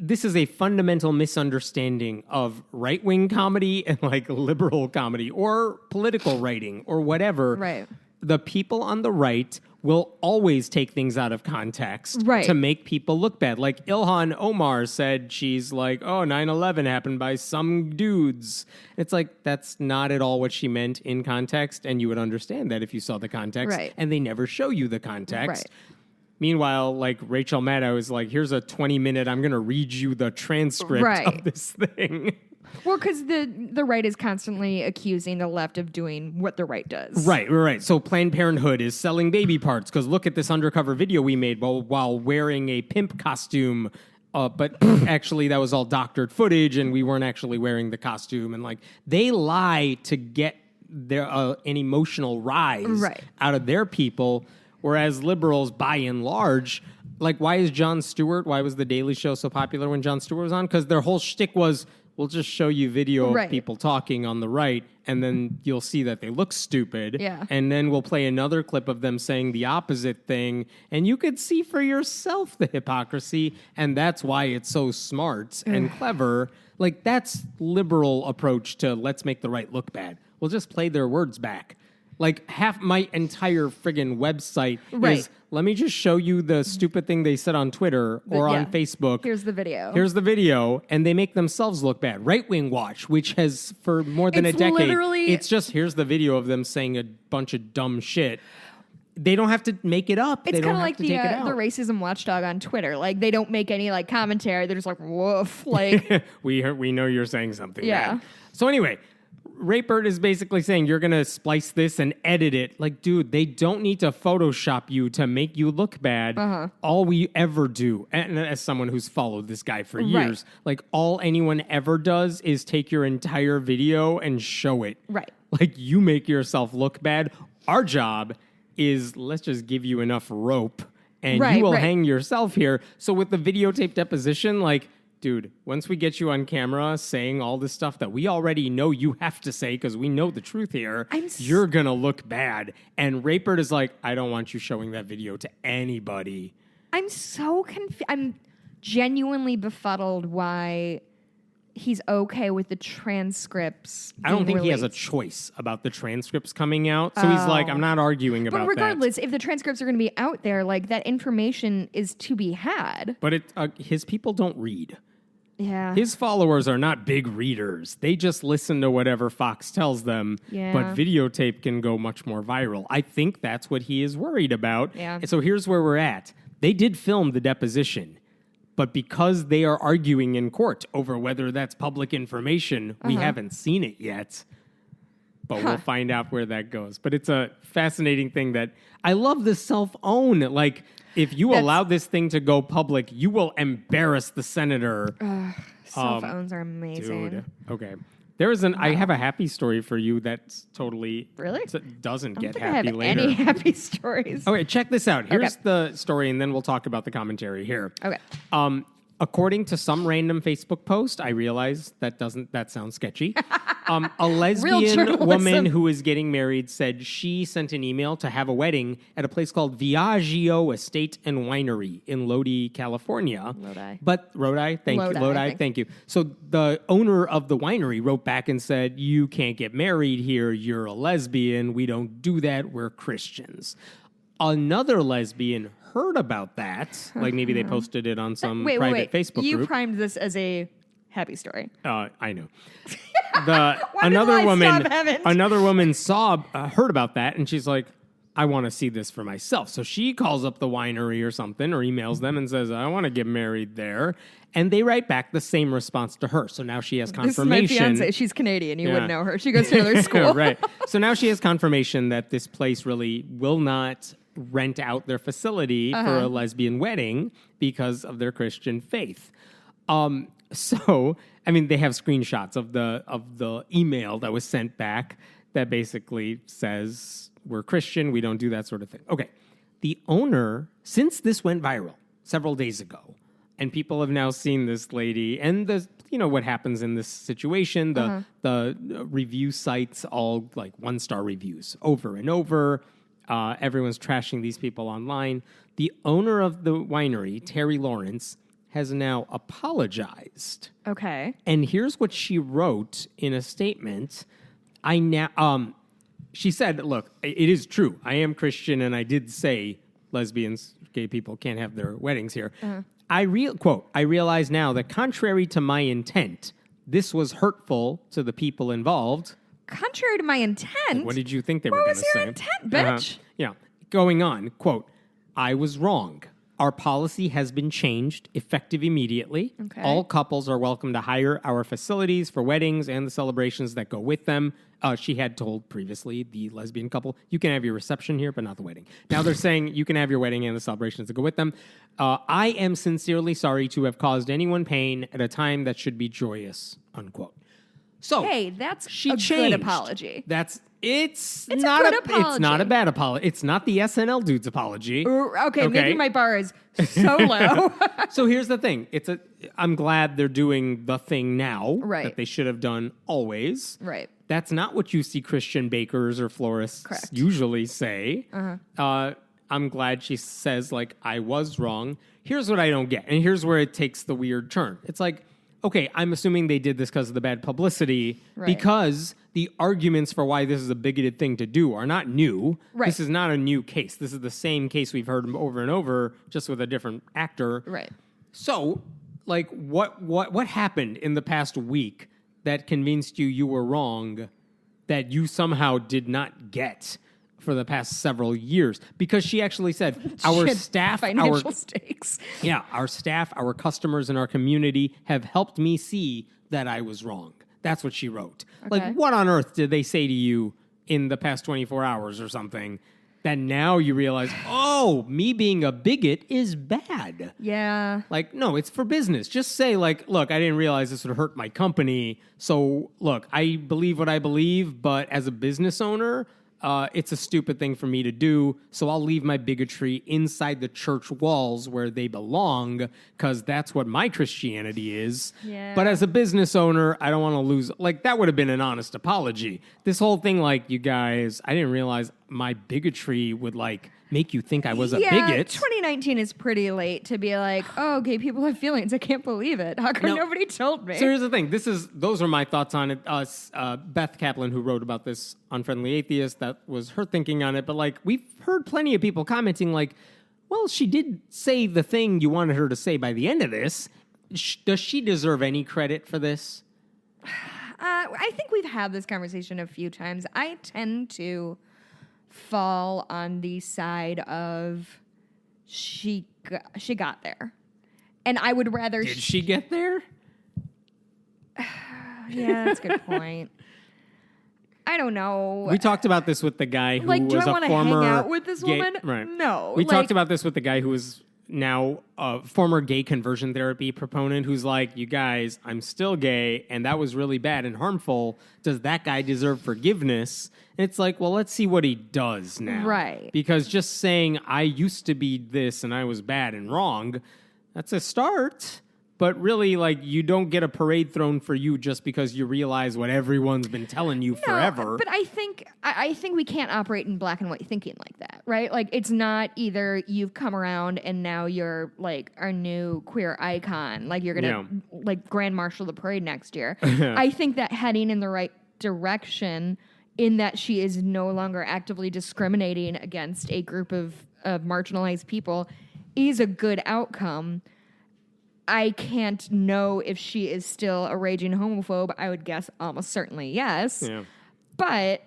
this is a fundamental misunderstanding of right-wing comedy and like liberal comedy or political writing or whatever. Right. The people on the right will always take things out of context Right. to make people look bad. Like Ilhan Omar said, she's like, oh, 9/11 happened by some dudes. It's like, that's not at all what she meant in context, and you would understand that if you saw the context, Right. and they never show you the context. Right. Meanwhile, like Rachel Maddow is like, here's a 20-minute, I'm going to read you the transcript Right. of this thing. Well, because the right is constantly accusing the left of doing what the right does. Right. So Planned Parenthood is selling baby parts because look at this undercover video we made while wearing a pimp costume. But actually, that was all doctored footage, and we weren't actually wearing the costume. And like they lie to get their an emotional rise out of their people, whereas liberals, by and large, like why was The Daily Show so popular when Jon Stewart was on? Because their whole shtick was, we'll just show you video of people talking on the right, and then you'll see that they look stupid. Yeah. And then we'll play another clip of them saying the opposite thing, and you could see for yourself the hypocrisy, and that's why it's so smart and clever. Like, that's liberal approach to let's make the right look bad. We'll just play their words back. Like, half my entire friggin' website is, let me just show you the stupid thing they said on Twitter or on Facebook. Here's the video. And they make themselves look bad. Right Wing Watch, which has, for more than a decade, it's just, here's the video of them saying a bunch of dumb shit. They don't have to make it up. It's kind of like the racism watchdog on Twitter. Like, they don't make any, like, commentary. They're just like, woof. Like, we know you're saying something. Yeah. Bad. So anyway, Rapert is basically saying you're going to splice this and edit it. Like, dude, they don't need to Photoshop you to make you look bad. All we ever do, and as someone who's followed this guy for years, like all anyone ever does is take your entire video and show it. Right. Like, you make yourself look bad. Our job is let's just give you enough rope and you will hang yourself here. So with the videotape deposition, like, dude, once we get you on camera saying all this stuff that we already know you have to say because we know the truth here, you're going to look bad. And Rapert is like, I don't want you showing that video to anybody. I'm so confused. I'm genuinely befuddled why he's okay with the transcripts. I don't think he has a choice about the transcripts coming out. So he's like, I'm not arguing about that. But regardless, if the transcripts are going to be out there, like that information is to be had. But his people don't read. Yeah. His followers are not big readers. They just listen to whatever Fox tells them. Yeah. But videotape can go much more viral. I think that's what he is worried about. Yeah. And so here's where we're at. They did film the deposition. But because they are arguing in court over whether that's public information, we haven't seen it yet. But we'll find out where that goes. But it's a fascinating thing that I love the self-own. Like, if you allow this thing to go public, you will embarrass the senator. Self-owns are amazing. Dude, okay. I have a happy story for you that's totally... Really? Doesn't get I happy have later. any happy stories. Okay, check this out. Here's the story, and then we'll talk about the commentary here. Okay. According to some random Facebook post, I realize that sounds sketchy. A lesbian woman who is getting married said she sent an email to have a wedding at a place called Viaggio Estate and Winery in Lodi, California. Lodi, thank you. So the owner of the winery wrote back and said, you can't get married here. You're a lesbian. We don't do that. We're Christians. Another lesbian heard about that. Like maybe they posted it on some private Facebook group. You primed this as a happy story. I know. Another woman heard about that, and she's like, I want to see this for myself. So she calls up the winery or something, or emails them and says, I want to get married there. And they write back the same response to her. So now she has confirmation. This is my fiance. She's Canadian. You wouldn't know her. She goes to another school. Right. So now she has confirmation that this place really will not rent out their facility for a lesbian wedding because of their Christian faith. So, I mean, they have screenshots of the email that was sent back that basically says, we're Christian, we don't do that sort of thing. Okay. The owner, since this went viral several days ago, and people have now seen this lady and what happens in this situation, the review sites, all like 1-star reviews over and over. Everyone's trashing these people online. The owner of the winery, Terry Lawrence, has now apologized. Okay. And here's what she wrote in a statement. She said, look, it is true. I am Christian, and I did say lesbians, gay people can't have their weddings here. Quote, I realize now that contrary to my intent, this was hurtful to the people involved. Contrary to my intent? What did you think they were going to say? What was your intent, bitch? Yeah. Going on, quote, I was wrong. Our policy has been changed, effective immediately. Okay. All couples are welcome to hire our facilities for weddings and the celebrations that go with them. She had told previously the lesbian couple, you can have your reception here, but not the wedding. Now they're saying you can have your wedding and the celebrations that go with them. I am sincerely sorry to have caused anyone pain at a time that should be joyous, unquote. So hey, that's she a changed. good apology. It's a not good It's not a bad apology. It's not the SNL dude's apology. Okay, maybe my bar is so low. So here's the thing. I'm glad they're doing the thing now Right. that they should have done always. Right. That's not what you see Christian bakers or florists Correct. usually say. I'm glad she says, like, I was wrong. Here's what I don't get. And here's where it takes the weird turn. It's like, okay, I'm assuming they did this because of the bad publicity, Right. because the arguments for why this is a bigoted thing to do are not new. Right. This is not a new case. This is the same case we've heard over and over, just with a different actor. Right. So, like, what happened in the past week that convinced you were wrong, that you somehow did not get for the past several years? Because she actually said, our Shit, staff, financial stakes. Yeah, our staff, our customers, and our community have helped me see that I was wrong. That's what she wrote. Okay. Like, what on earth did they say to you in the past 24 hours or something that now you realize, oh, me being a bigot is bad? Yeah. Like, no, it's for business. Just say, like, look, I didn't realize this would hurt my company. So, look, I believe what I believe, but as a business owner, it's a stupid thing for me to do, so I'll leave my bigotry inside the church walls where they belong, because that's what my Christianity is. Yeah. But as a business owner, I don't want to lose. Like, that would have been an honest apology. This whole thing, like, you guys, I didn't realize my bigotry would, like, make you think I was a bigot. 2019 is pretty late to be like, oh, gay people have feelings. I can't believe it. How come nobody told me? So here's the thing. Those are my thoughts on it. Beth Kaplan, who wrote about this Unfriendly Atheist, that was her thinking on it. But, like, we've heard plenty of people commenting, like, well, she did say the thing you wanted her to say by the end of this. Does she deserve any credit for this? I think we've had this conversation a few times. I tend to fall on the side of she got there, and I would rather. Did she get there? Yeah, that's a good point. I don't know. We talked about this with the guy who Like, do was I a want to former hang out with this gay- woman? Right. No. We like, talked about this with the guy who was now a former gay conversion therapy proponent, who's like, you guys, I'm still gay, and that was really bad and harmful. Does that guy deserve forgiveness? And it's like, well, let's see what he does now. Right. Because just saying, I used to be this and I was bad and wrong, that's a start. But really, like, you don't get a parade thrown for you just because you realize what everyone's been telling you forever. But I think we can't operate in black and white thinking like that, right? Like, it's not either you've come around and now you're like our new queer icon, like you're gonna like Grand Marshal the parade next year. I think that heading in the right direction, in that she is no longer actively discriminating against a group of marginalized people, is a good outcome. I can't know if she is still a raging homophobe. I would guess almost certainly yes. Yeah. But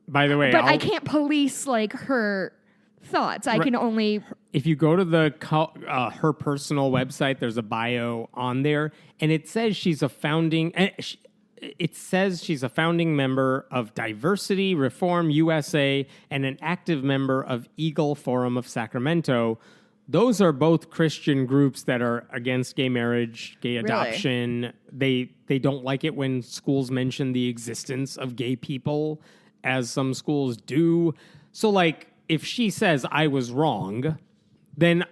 by the way, I can't police like her thoughts. I can only. If you go to the her personal website, there's a bio on there, and it says she's a founding. It says she's a founding member of Diversity Reform USA and an active member of Eagle Forum of Sacramento. Those are both Christian groups that are against gay marriage, gay adoption. Really? They don't like it when schools mention the existence of gay people, as some schools do. So, like, if she says I was wrong, then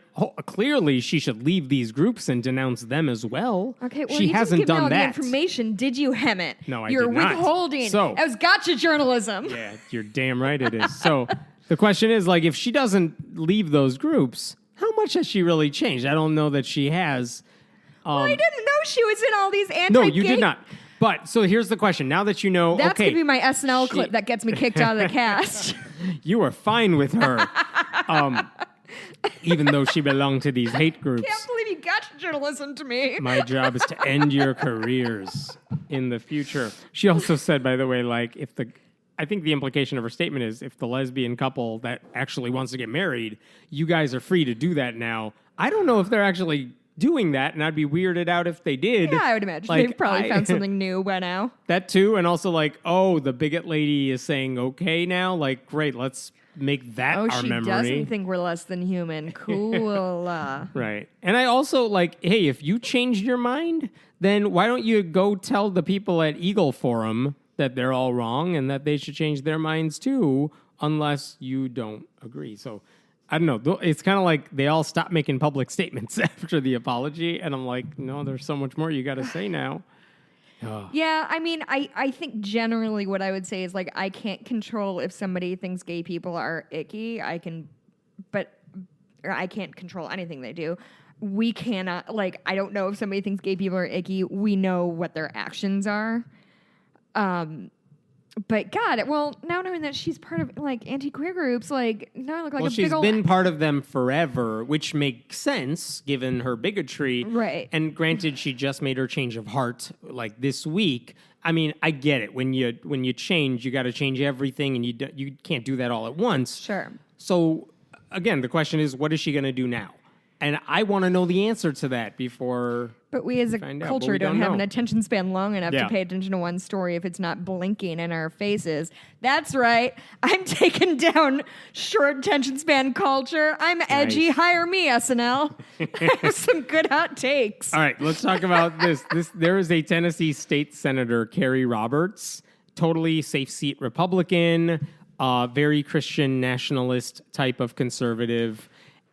clearly she should leave these groups and denounce them as well. Okay, well, she you hasn't didn't give me done all that. The information, did you, Hemet? No, I You're did not. withholding. So, that was gotcha journalism. Yeah, you're damn right it is. So the question is, like, if she doesn't leave those groups, how much has she really changed? I don't know that she has. I didn't know she was in all these anti-gay... No, you did not. But, so here's the question. Now that you know, That's going to be my SNL clip that gets me kicked out of the cast. You were fine with her. Even though she belonged to these hate groups. I can't believe you got to listen to me. My job is to end your careers in the future. She also said, by the way, like, I think the implication of her statement is if the lesbian couple that actually wants to get married, you guys are free to do that now. I don't know if they're actually doing that, and I'd be weirded out if they did. Yeah, I would imagine. Like, They've probably found something new by now. That too, and also like, oh, the bigot lady is saying okay now. Like, great, let's make that our memory. Oh, she doesn't think we're less than human. Cool. Right. And I also like, hey, if you changed your mind, then why don't you go tell the people at Eagle Forum that they're all wrong and that they should change their minds too, unless you don't agree. So I don't know. It's kind of like they all stopped making public statements after the apology. And I'm like, no, there's so much more you got to say now. Yeah, I mean, I think generally what I would say is, like, I can't control if somebody thinks gay people are icky. I can't control anything they do. We cannot, like, I don't know if somebody thinks gay people are icky. We know what their actions are. But God, well, now knowing that she's part of, like, anti-queer groups, like, now I look like a big old... Well, she's been part of them forever, which makes sense given her bigotry. Right. And granted, she just made her change of heart, like, this week. I mean, I get it. When you change, you got to change everything, and you can't do that all at once. Sure. So, again, the question is, what is she going to do now? And I want to know the answer to that before... But we as a culture don't have an attention span long enough to pay attention to one story if it's not blinking in our faces. That's right. I'm taking down short attention span culture. I'm edgy. Nice. Hire me, SNL. I have some good hot takes. All right, let's talk about this. There is a Tennessee state senator, Kerry Roberts, totally safe seat Republican, very Christian nationalist type of conservative.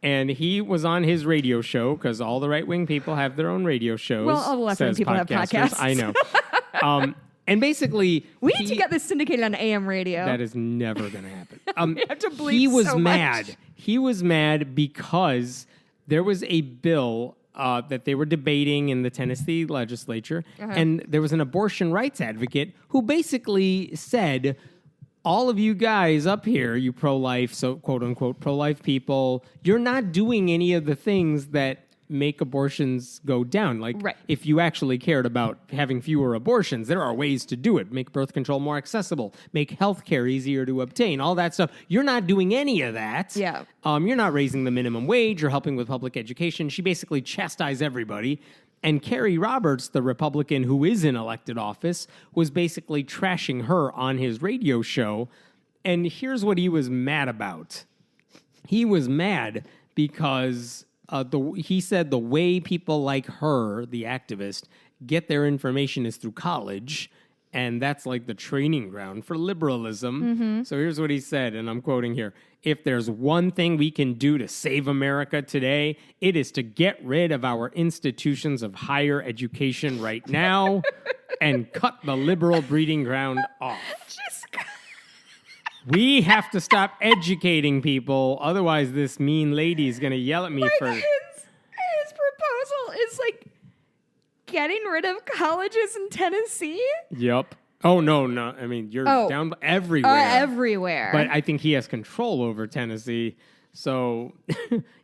And he was on his radio show, because all the right-wing people have their own radio shows. Well, all the left-wing people have podcasts. I know. And basically... We need to get this syndicated on AM radio. That is never going to happen. You have to bleep he was so mad. much. He was mad because there was a bill that they were debating in the Tennessee legislature, and there was an abortion rights advocate who basically said... all of you guys up here, you pro-life, so quote-unquote pro-life people, you're not doing any of the things that make abortions go down. Like, if you actually cared about having fewer abortions, there are ways to do it. Make birth control more accessible. Make health care easier to obtain. All that stuff. You're not doing any of that. Yeah. You're not raising the minimum wage or helping with public education. She basically chastised everybody. And Kerry Roberts, the Republican who is in elected office, was basically trashing her on his radio show. And here's what he was mad about. He was mad because he said the way people like her, the activist, get their information is through college. And that's like the training ground for liberalism. Mm-hmm. So here's what he said, and I'm quoting here. If there's one thing we can do to save America today, it is to get rid of our institutions of higher education right now and cut the liberal breeding ground off. We have to stop educating people. Otherwise, this mean lady is going to yell at me for... His proposal is like getting rid of colleges in Tennessee? Yep. Oh, no. I mean, you're down everywhere. Everywhere. But I think he has control over Tennessee. So,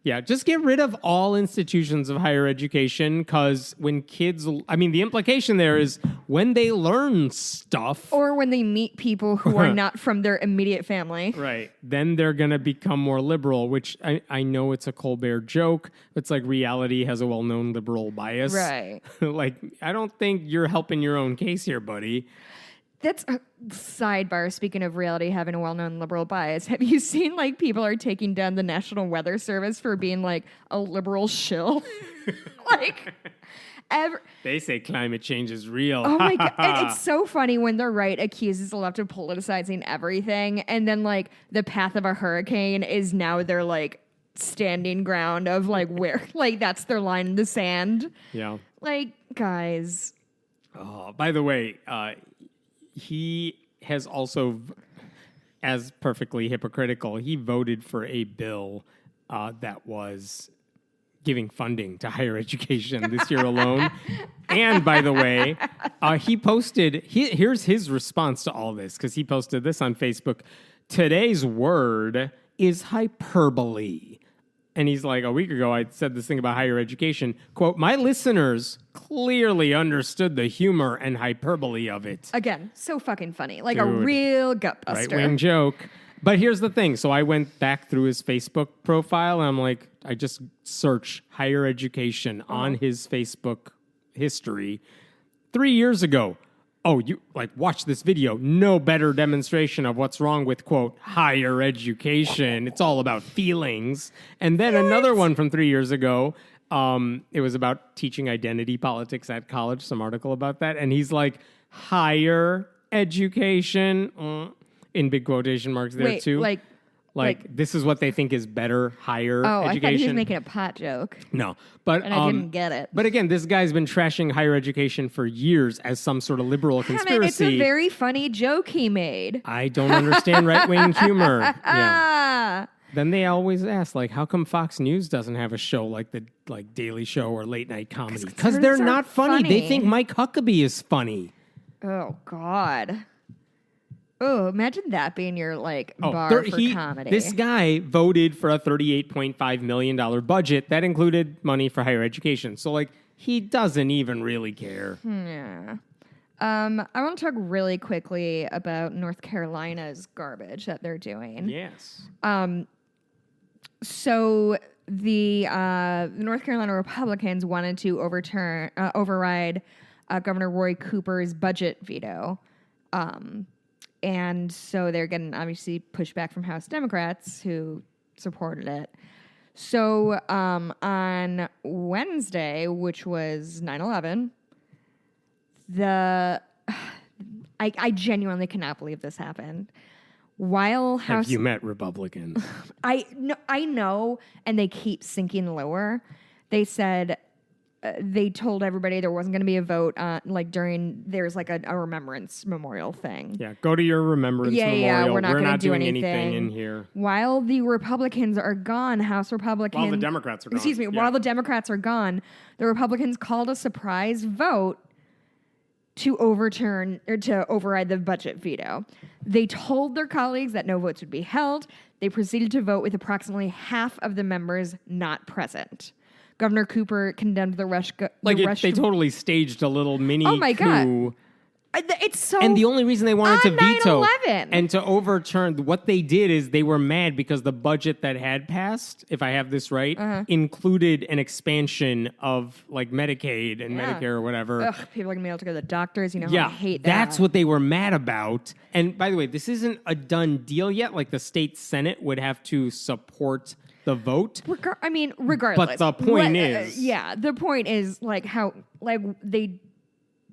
yeah, just get rid of all institutions of higher education, because when kids, I mean, the implication there is when they learn stuff. Or when they meet people who are not from their immediate family. Right. Then they're going to become more liberal, which I know it's a Colbert joke. It's like reality has a well-known liberal bias. Right. Like, I don't think you're helping your own case here, buddy. That's a sidebar. Speaking of reality having a well-known liberal bias, have you seen like people are taking down the National Weather Service for being like a liberal shill? They say climate change is real. Oh my God. It's so funny when the right accuses the left of politicizing everything, and then like the path of a hurricane is now their like standing ground of like where like that's their line in the sand. Yeah. Like, guys. Oh, by the way, he has also, as perfectly hypocritical, he voted for a bill that was giving funding to higher education this year alone. And by the way, he posted, here's his response to all this, because he posted this on Facebook. Today's word is hyperbole. And he's like, a week ago, I said this thing about higher education. Quote, my listeners clearly understood the humor and hyperbole of it. Again, so fucking funny. Like Dude, a real gut buster. Right-wing joke. But here's the thing. So I went back through his Facebook profile, and I'm like, I just search higher education on his Facebook history 3 years ago. Oh, you like watch this video. No better demonstration of what's wrong with, quote, higher education. It's all about feelings. And then another one from 3 years ago. It was about teaching identity politics at college, some article about that. And he's like, higher education, in big quotation marks there. Wait, too. Like, this is what they think is better, higher education. I thought he was making a pot joke. No, but And I didn't get it. But again, this guy's been trashing higher education for years as some sort of liberal conspiracy. It's a very funny joke he made. I don't understand right-wing humor. Yeah. Ah. Then they always ask, like, how come Fox News doesn't have a show like the Daily Show or late night comedy? Because they're not funny. They think Mike Huckabee is funny. Oh God. Oh, imagine that being your bar for comedy. This guy voted for a $38.5 million budget that included money for higher education. So, he doesn't even really care. Yeah. I want to talk really quickly about North Carolina's garbage that they're doing. Yes. So the North Carolina Republicans wanted to override Governor Roy Cooper's budget veto. And so they're getting, obviously, pushback from House Democrats who supported it. So on Wednesday, which was 9/11, I genuinely cannot believe this happened. While House... Have you met Republicans? I know, and they keep sinking lower. They said... they told everybody there wasn't going to be a vote there's a remembrance memorial thing. Yeah, go to your remembrance memorial. Yeah, we're not going to do doing anything in here. While the Republicans are gone, House Republicans... While the Democrats are gone. Excuse me, while the Democrats are gone, the Republicans called a surprise vote to override the budget veto. They told their colleagues that no votes would be held. They proceeded to vote with approximately half of the members not present. Governor Cooper condemned the rush. They totally staged a little mini coup. Oh my God. It's so... And the only reason they wanted to veto 9/11. and to overturn, what they did is they were mad because the budget that had passed, if I have this right, included an expansion of Medicaid and Medicare or whatever. Ugh, people are going to be able to go to the doctors. You know how I hate that. That's what they were mad about. And by the way, this isn't a done deal yet. The state Senate would have to support the vote. Regardless. But the point is... the point is, how they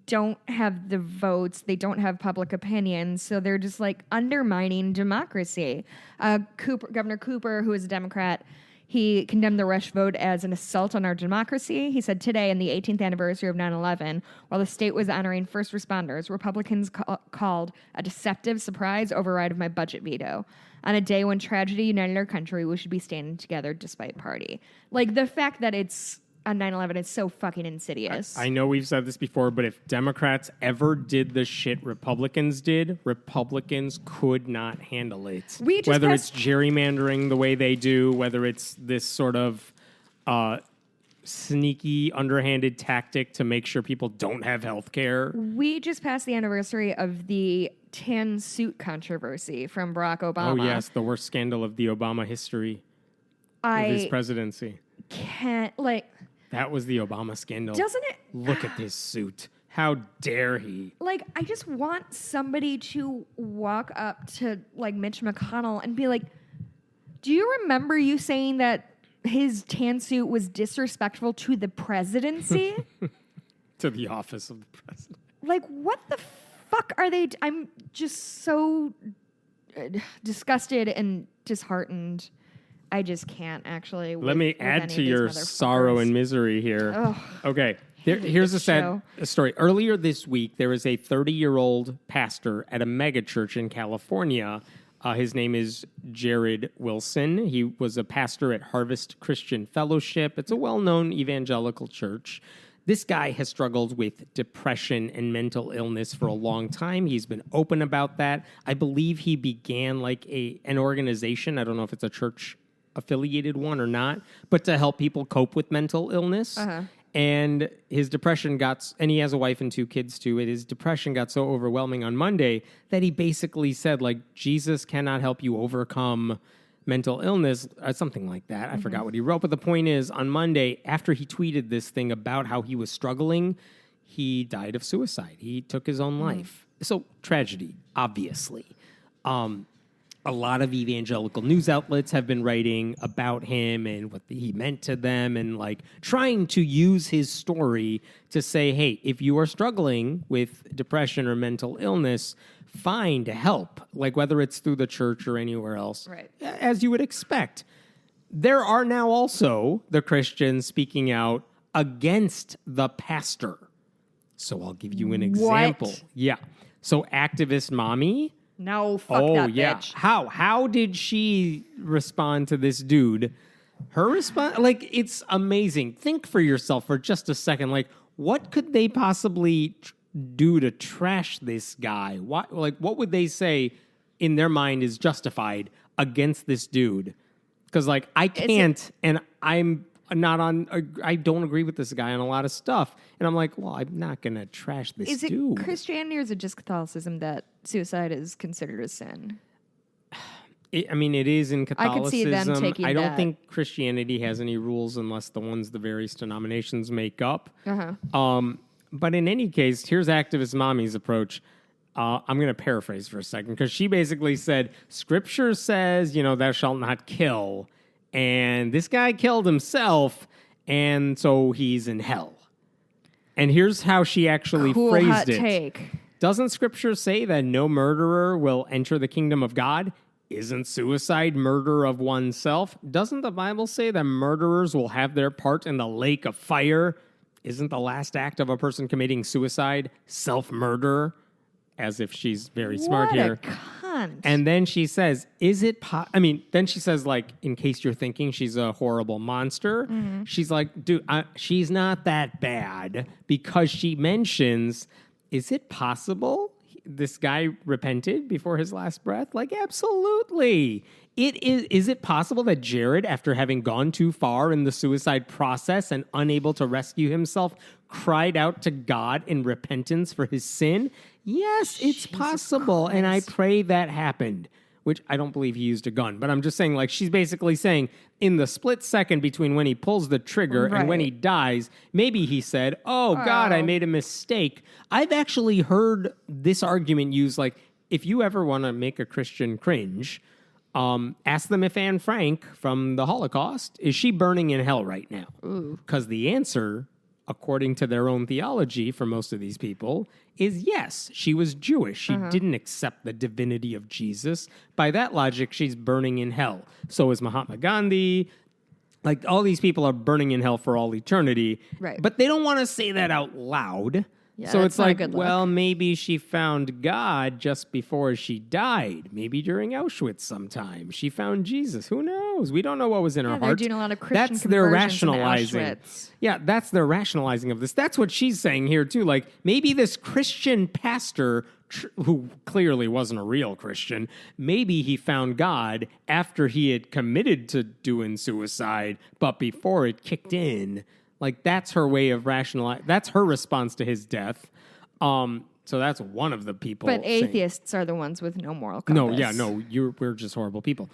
don't have the votes, they don't have public opinion, so they're just, undermining democracy. Governor Cooper, who is a Democrat, he condemned the rush vote as an assault on our democracy. He said today, in the 18th anniversary of 9/11, while the state was honoring first responders, Republicans called a deceptive surprise override of my budget veto. On a day when tragedy united our country, we should be standing together despite party. The fact that it's on 9/11 is so fucking insidious. I know we've said this before, but if Democrats ever did the shit Republicans did, Republicans could not handle it. Whether it's gerrymandering the way they do, whether it's this sort of sneaky, underhanded tactic to make sure people don't have health care. We just passed the anniversary of the tan suit controversy from Barack Obama. Oh, yes, the worst scandal of the Obama history of his presidency. That was the Obama scandal. Doesn't it? Look at this suit. How dare he? I just want somebody to walk up to, Mitch McConnell and be like, do you remember you saying that his tan suit was disrespectful to the presidency? To the office of the president. What the fuck are they? I'm just so disgusted and disheartened. I just can't actually. Let me add to your sorrow and misery here. Ugh. Okay. Here's a sad story. Earlier this week, there was a 30-year-old pastor at a megachurch in California His name is Jared Wilson. He was a pastor at Harvest Christian Fellowship. It's a well-known evangelical church. This guy has struggled with depression and mental illness for a long time. He's been open about that. I believe he began like an organization. I don't know if it's a church affiliated one or not, but to help people cope with mental illness. And his depression and he has a wife and 2 kids too. And his depression got so overwhelming on Monday that he basically said, like, Jesus cannot help you overcome mental illness, something like that. I forgot what he wrote. But the point is, on Monday, after he tweeted this thing about how he was struggling, he died of suicide. He took his own life. So tragedy, obviously. A lot of evangelical news outlets have been writing about him and what he meant to them and like trying to use his story to say, hey, if you are struggling with depression or mental illness, find help, like whether it's through the church or anywhere else, right, as you would expect. There are now also the Christians speaking out against the pastor. So I'll give you an example. What? Yeah. So activist mommy. No, fuck that bitch. How did she respond to this dude? Her response, like, it's amazing. Think for yourself for just a second. Like, what could they possibly do to trash this guy? What would they say in their mind is justified against this dude? Because, like, I can't, and I'm not on, I don't agree with this guy on a lot of stuff. And I'm like, well, I'm not going to trash this dude. Is it Christianity or is it just Catholicism that suicide is considered a sin? It is in Catholicism. I could see them taking I don't that. think Christianity has any rules unless the ones the various denominations make up. But in any case, here's activist mommy's approach. I'm going to paraphrase for a second because she basically said, Scripture says, thou shalt not kill. And this guy killed himself, and so he's in hell. And here's how she actually phrased hot it. Take. Doesn't Scripture say that no murderer will enter the kingdom of God? Isn't suicide murder of oneself? Doesn't the Bible say that murderers will have their part in the lake of fire? Isn't the last act of a person committing suicide self-murder? As if she's very smart here. What a cunt. And then she says, then she says, like, in case you're thinking she's a horrible monster, she's like, dude, she's not that bad, because she mentions, is it possible this guy repented before his last breath? Like, absolutely. Is it possible that Jared, after having gone too far in the suicide process and unable to rescue himself, cried out to God in repentance for his sin? Yes, it's possible, and I pray that happened, which I don't believe he used a gun. But I'm just saying, like, she's basically saying in the split second between when he pulls the trigger and when he dies, maybe he said, oh, God, I made a mistake. I've actually heard this argument used, like, if you ever want to make a Christian cringe, ask them if Anne Frank from the Holocaust, is she burning in hell right now? Because the answer, according to their own theology for most of these people, is yes. She was Jewish. She didn't accept the divinity of Jesus. By that logic, she's burning in hell. So is Mahatma Gandhi. Like, all these people are burning in hell for all eternity. Right. But they don't want to say that out loud. Yeah, so it's like, not a good look. well, maybe she found God just before she died. Maybe during Auschwitz sometime. She found Jesus. Who knows? We don't know what was in her heart. They're doing a lot of Christian That's their conversions in rationalizing. Auschwitz. Yeah, that's their rationalizing of this. That's what she's saying here, too. Like, maybe this Christian pastor, who clearly wasn't a real Christian, maybe he found God after he had committed to doing suicide, but before it kicked in. Like, that's her way of rationalizing. That's her response to his death. So that's one of the people. But atheists are the ones with no moral compass. We're just horrible people.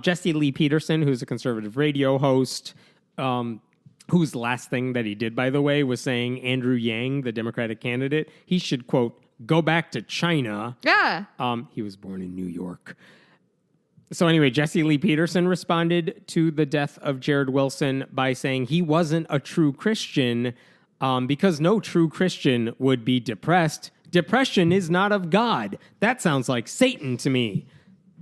Jesse Lee Peterson, who's a conservative radio host, whose last thing that he did, by the way, was saying Andrew Yang, the Democratic candidate, he should, quote, go back to China. Yeah. He was born in New York. So anyway, Jesse Lee Peterson responded to the death of Jared Wilson by saying he wasn't a true Christian because no true Christian would be depressed. Depression is not of God. That sounds like Satan to me.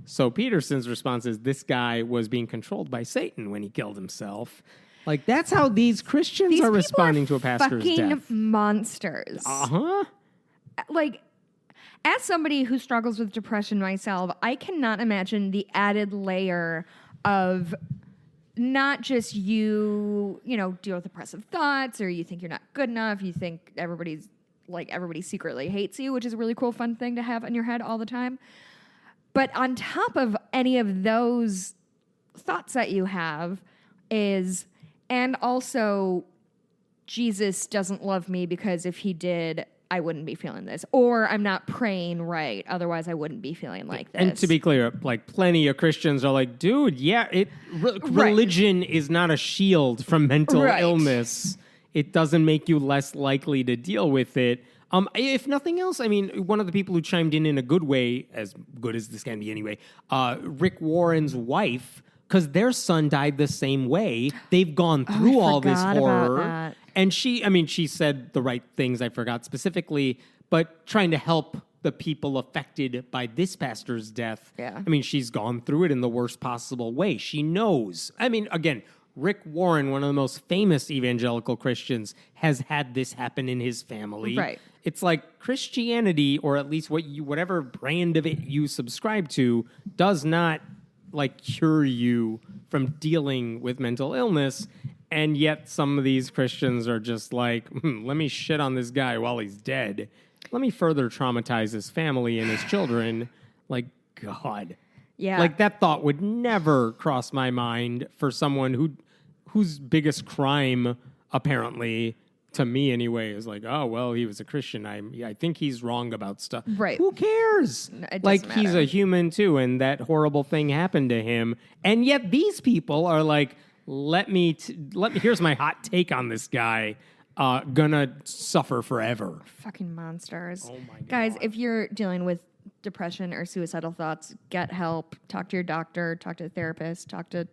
So Peterson's response is this guy was being controlled by Satan when he killed himself. Like, that's how these Christians are responding to a pastor's fucking death. Monsters. Uh-huh. Like, As somebody who struggles with depression myself, I cannot imagine the added layer of not just you deal with depressive thoughts, or you think you're not good enough, you think everybody secretly hates you, which is a really cool, fun thing to have in your head all the time. But on top of any of those thoughts that you have and also Jesus doesn't love me because if he did, I wouldn't be feeling this. Or I'm not praying right, otherwise I wouldn't be feeling like this. And to be clear, like plenty of Christians are like, dude, yeah, religion is not a shield from mental illness. It doesn't make you less likely to deal with it. If nothing else, I mean, one of the people who chimed in a good way, as good as this can be anyway, Rick Warren's wife, because their son died the same way. They've gone through all this horror. And she said the right things, I forgot specifically, but trying to help the people affected by this pastor's death. Yeah. I mean, she's gone through it in the worst possible way. She knows. I mean, again, Rick Warren, one of the most famous evangelical Christians, has had this happen in his family. Right. It's like Christianity, or at least whatever brand of it you subscribe to, does not cure you from dealing with mental illness. And yet some of these Christians are just like, let me shit on this guy while he's dead. Let me further traumatize his family and his children. Like, God. Yeah. Like, that thought would never cross my mind for someone whose biggest crime, apparently, to me anyway, is like, oh, well, he was a Christian. I think he's wrong about stuff. Right. Who cares? It doesn't He's matter. a human too, and that horrible thing happened to him. And yet these people are like, let me here's my hot take on this guy. Gonna suffer forever. Fucking monsters. Oh my God. Guys, if you're dealing with depression or suicidal thoughts, get help. Talk to your doctor, talk to a therapist, talk to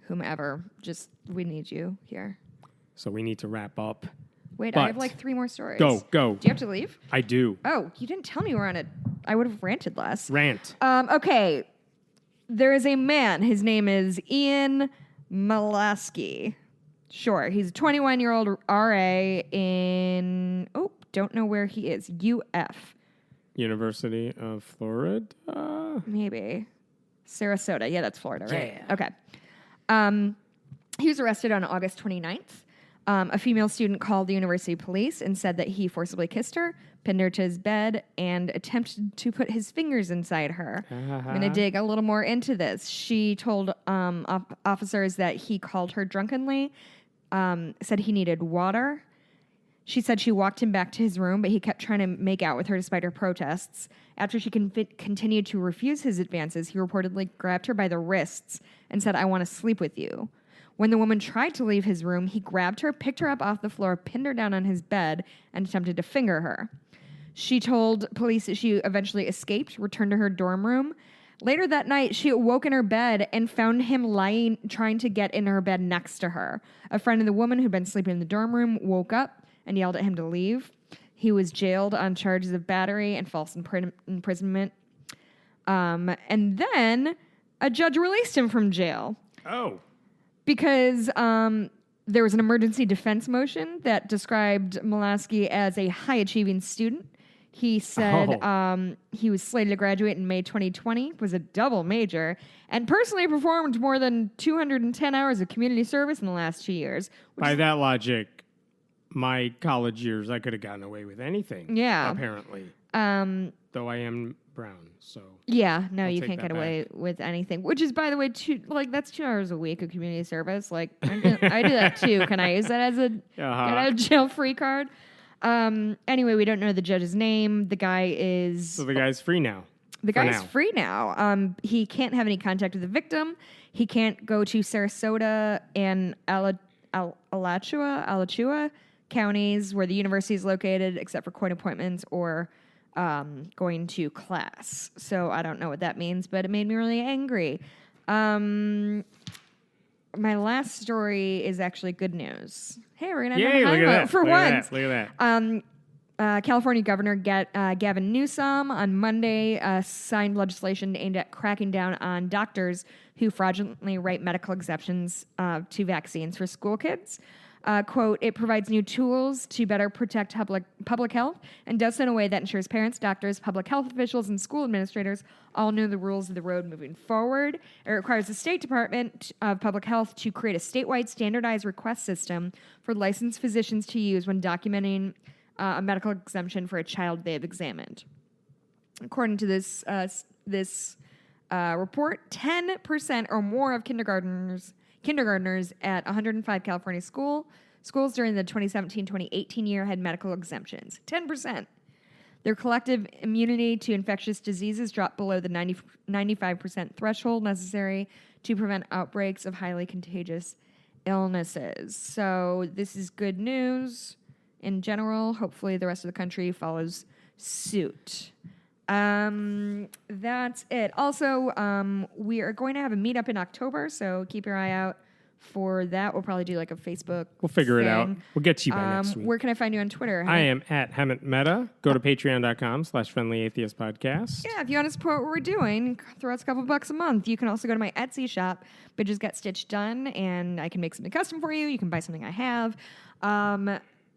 whomever. We need you here. So we need to wrap up. Wait, But- I have 3 more stories. Go. Do you have to leave? I do. Oh, you didn't tell me we're on it. I would have ranted less. Rant. Okay. There is a man. His name is Ian Malasky. Sure. He's a 21-year-old RA in, don't know where he is. UF. University of Florida. Maybe. Sarasota. Yeah, that's Florida, right? Yeah. Okay. He was arrested on August 29th. A female student called the university police and said that he forcibly kissed her, pinned her to his bed, and attempted to put his fingers inside her. I'm going to dig a little more into this. She told officers that he called her drunkenly, said he needed water. She said she walked him back to his room, but he kept trying to make out with her despite her protests. After she continued to refuse his advances, he reportedly grabbed her by the wrists and said, "I want to sleep with you." When the woman tried to leave his room, he grabbed her, picked her up off the floor, pinned her down on his bed, and attempted to finger her. She told police that she eventually escaped, returned to her dorm room. Later that night, she awoke in her bed and found him lying, trying to get in her bed next to her. A friend of the woman who'd been sleeping in the dorm room woke up and yelled at him to leave. He was jailed on charges of battery and false imprisonment. And then a judge released him from jail. Oh. Because there was an emergency defense motion that described Malasky as a high-achieving student. He said he was slated to graduate in May 2020, was a double major, and personally performed more than 210 hours of community service in the last 2 years. By that logic, my college years, I could have gotten away with anything. Yeah. Apparently. Though I am brown, so. Yeah, no, I'll you take can't that get away with anything. Which is, by the way, that's 2 hours a week of community service. I do that too. Can I use that as a get out of jail free card? Anyway, we don't know the judge's name. The guy is... So the guy's free now. The guy's free now. He can't have any contact with the victim. He can't go to Sarasota and Alachua counties where the university is located, except for court appointments or going to class. So I don't know what that means, but it made me really angry. My last story is actually good news. Hey, we're going to have a highlight for once. Look at that. California Governor Gavin Newsom on Monday signed legislation aimed at cracking down on doctors who fraudulently write medical exceptions to vaccines for school kids. Quote, it provides new tools to better protect public health and does so in a way that ensures parents, doctors, public health officials, and school administrators all know the rules of the road moving forward. It requires the State Department of Public Health to create a statewide standardized request system for licensed physicians to use when documenting a medical exemption for a child they have examined. According to this report, 10% or more of kindergartners at 105 California schools during the 2017-2018 year had medical exemptions. 10%. Their collective immunity to infectious diseases dropped below the 95% threshold necessary to prevent outbreaks of highly contagious illnesses. So this is good news in general. Hopefully the rest of the country follows suit. That's it. Also, we are going to have a meetup in October, so keep your eye out for that. We'll probably do like a Facebook. We'll figure it out. We'll get to you by next week. Where can I find you on Twitter? I am at Hemant Mehta. Go to patreon.com/friendlyatheistpodcast. Yeah, if you want to support what we're doing, throw us a couple bucks a month. You can also go to my Etsy shop, Bitches Get Stitched Done, and I can make something custom for you. You can buy something I have.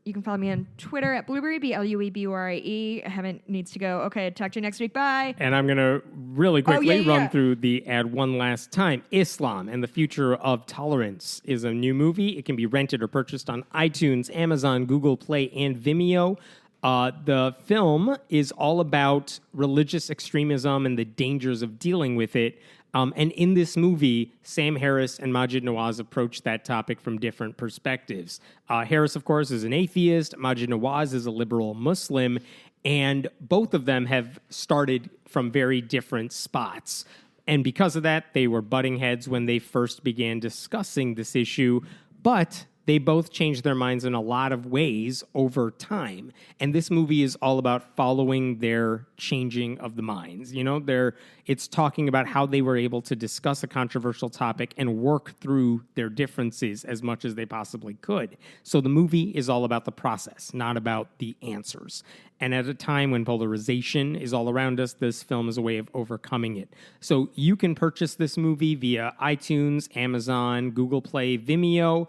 You can follow me on Twitter at Blueberry, BLUEBURIE. Hemant needs to go. Okay, talk to you next week. Bye. And I'm going to really quickly run through the ad one last time. Islam and the Future of Tolerance is a new movie. It can be rented or purchased on iTunes, Amazon, Google Play, and Vimeo. The film is all about religious extremism and the dangers of dealing with it. And in this movie, Sam Harris and Maajid Nawaz approach that topic from different perspectives. Harris, of course, is an atheist. Maajid Nawaz is a liberal Muslim. And both of them have started from very different spots. And because of that, they were butting heads when they first began discussing this issue. But they both changed their minds in a lot of ways over time. And this movie is all about following their changing of the minds. You know, it's talking about how they were able to discuss a controversial topic and work through their differences as much as they possibly could. So the movie is all about the process, not about the answers. And at a time when polarization is all around us, this film is a way of overcoming it. So you can purchase this movie via iTunes, Amazon, Google Play, Vimeo.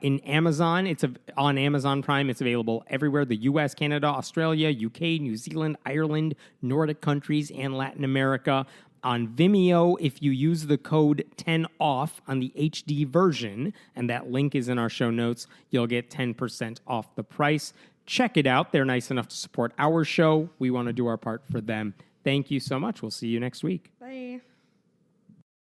In Amazon, it's on Amazon Prime. It's available everywhere: the U.S., Canada, Australia, UK, New Zealand, Ireland, Nordic countries, and Latin America. On Vimeo, if you use the code 10OFF on the HD version, and that link is in our show notes, you'll get 10% off the price. Check it out. They're nice enough to support our show. We want to do our part for them. Thank you so much. We'll see you next week.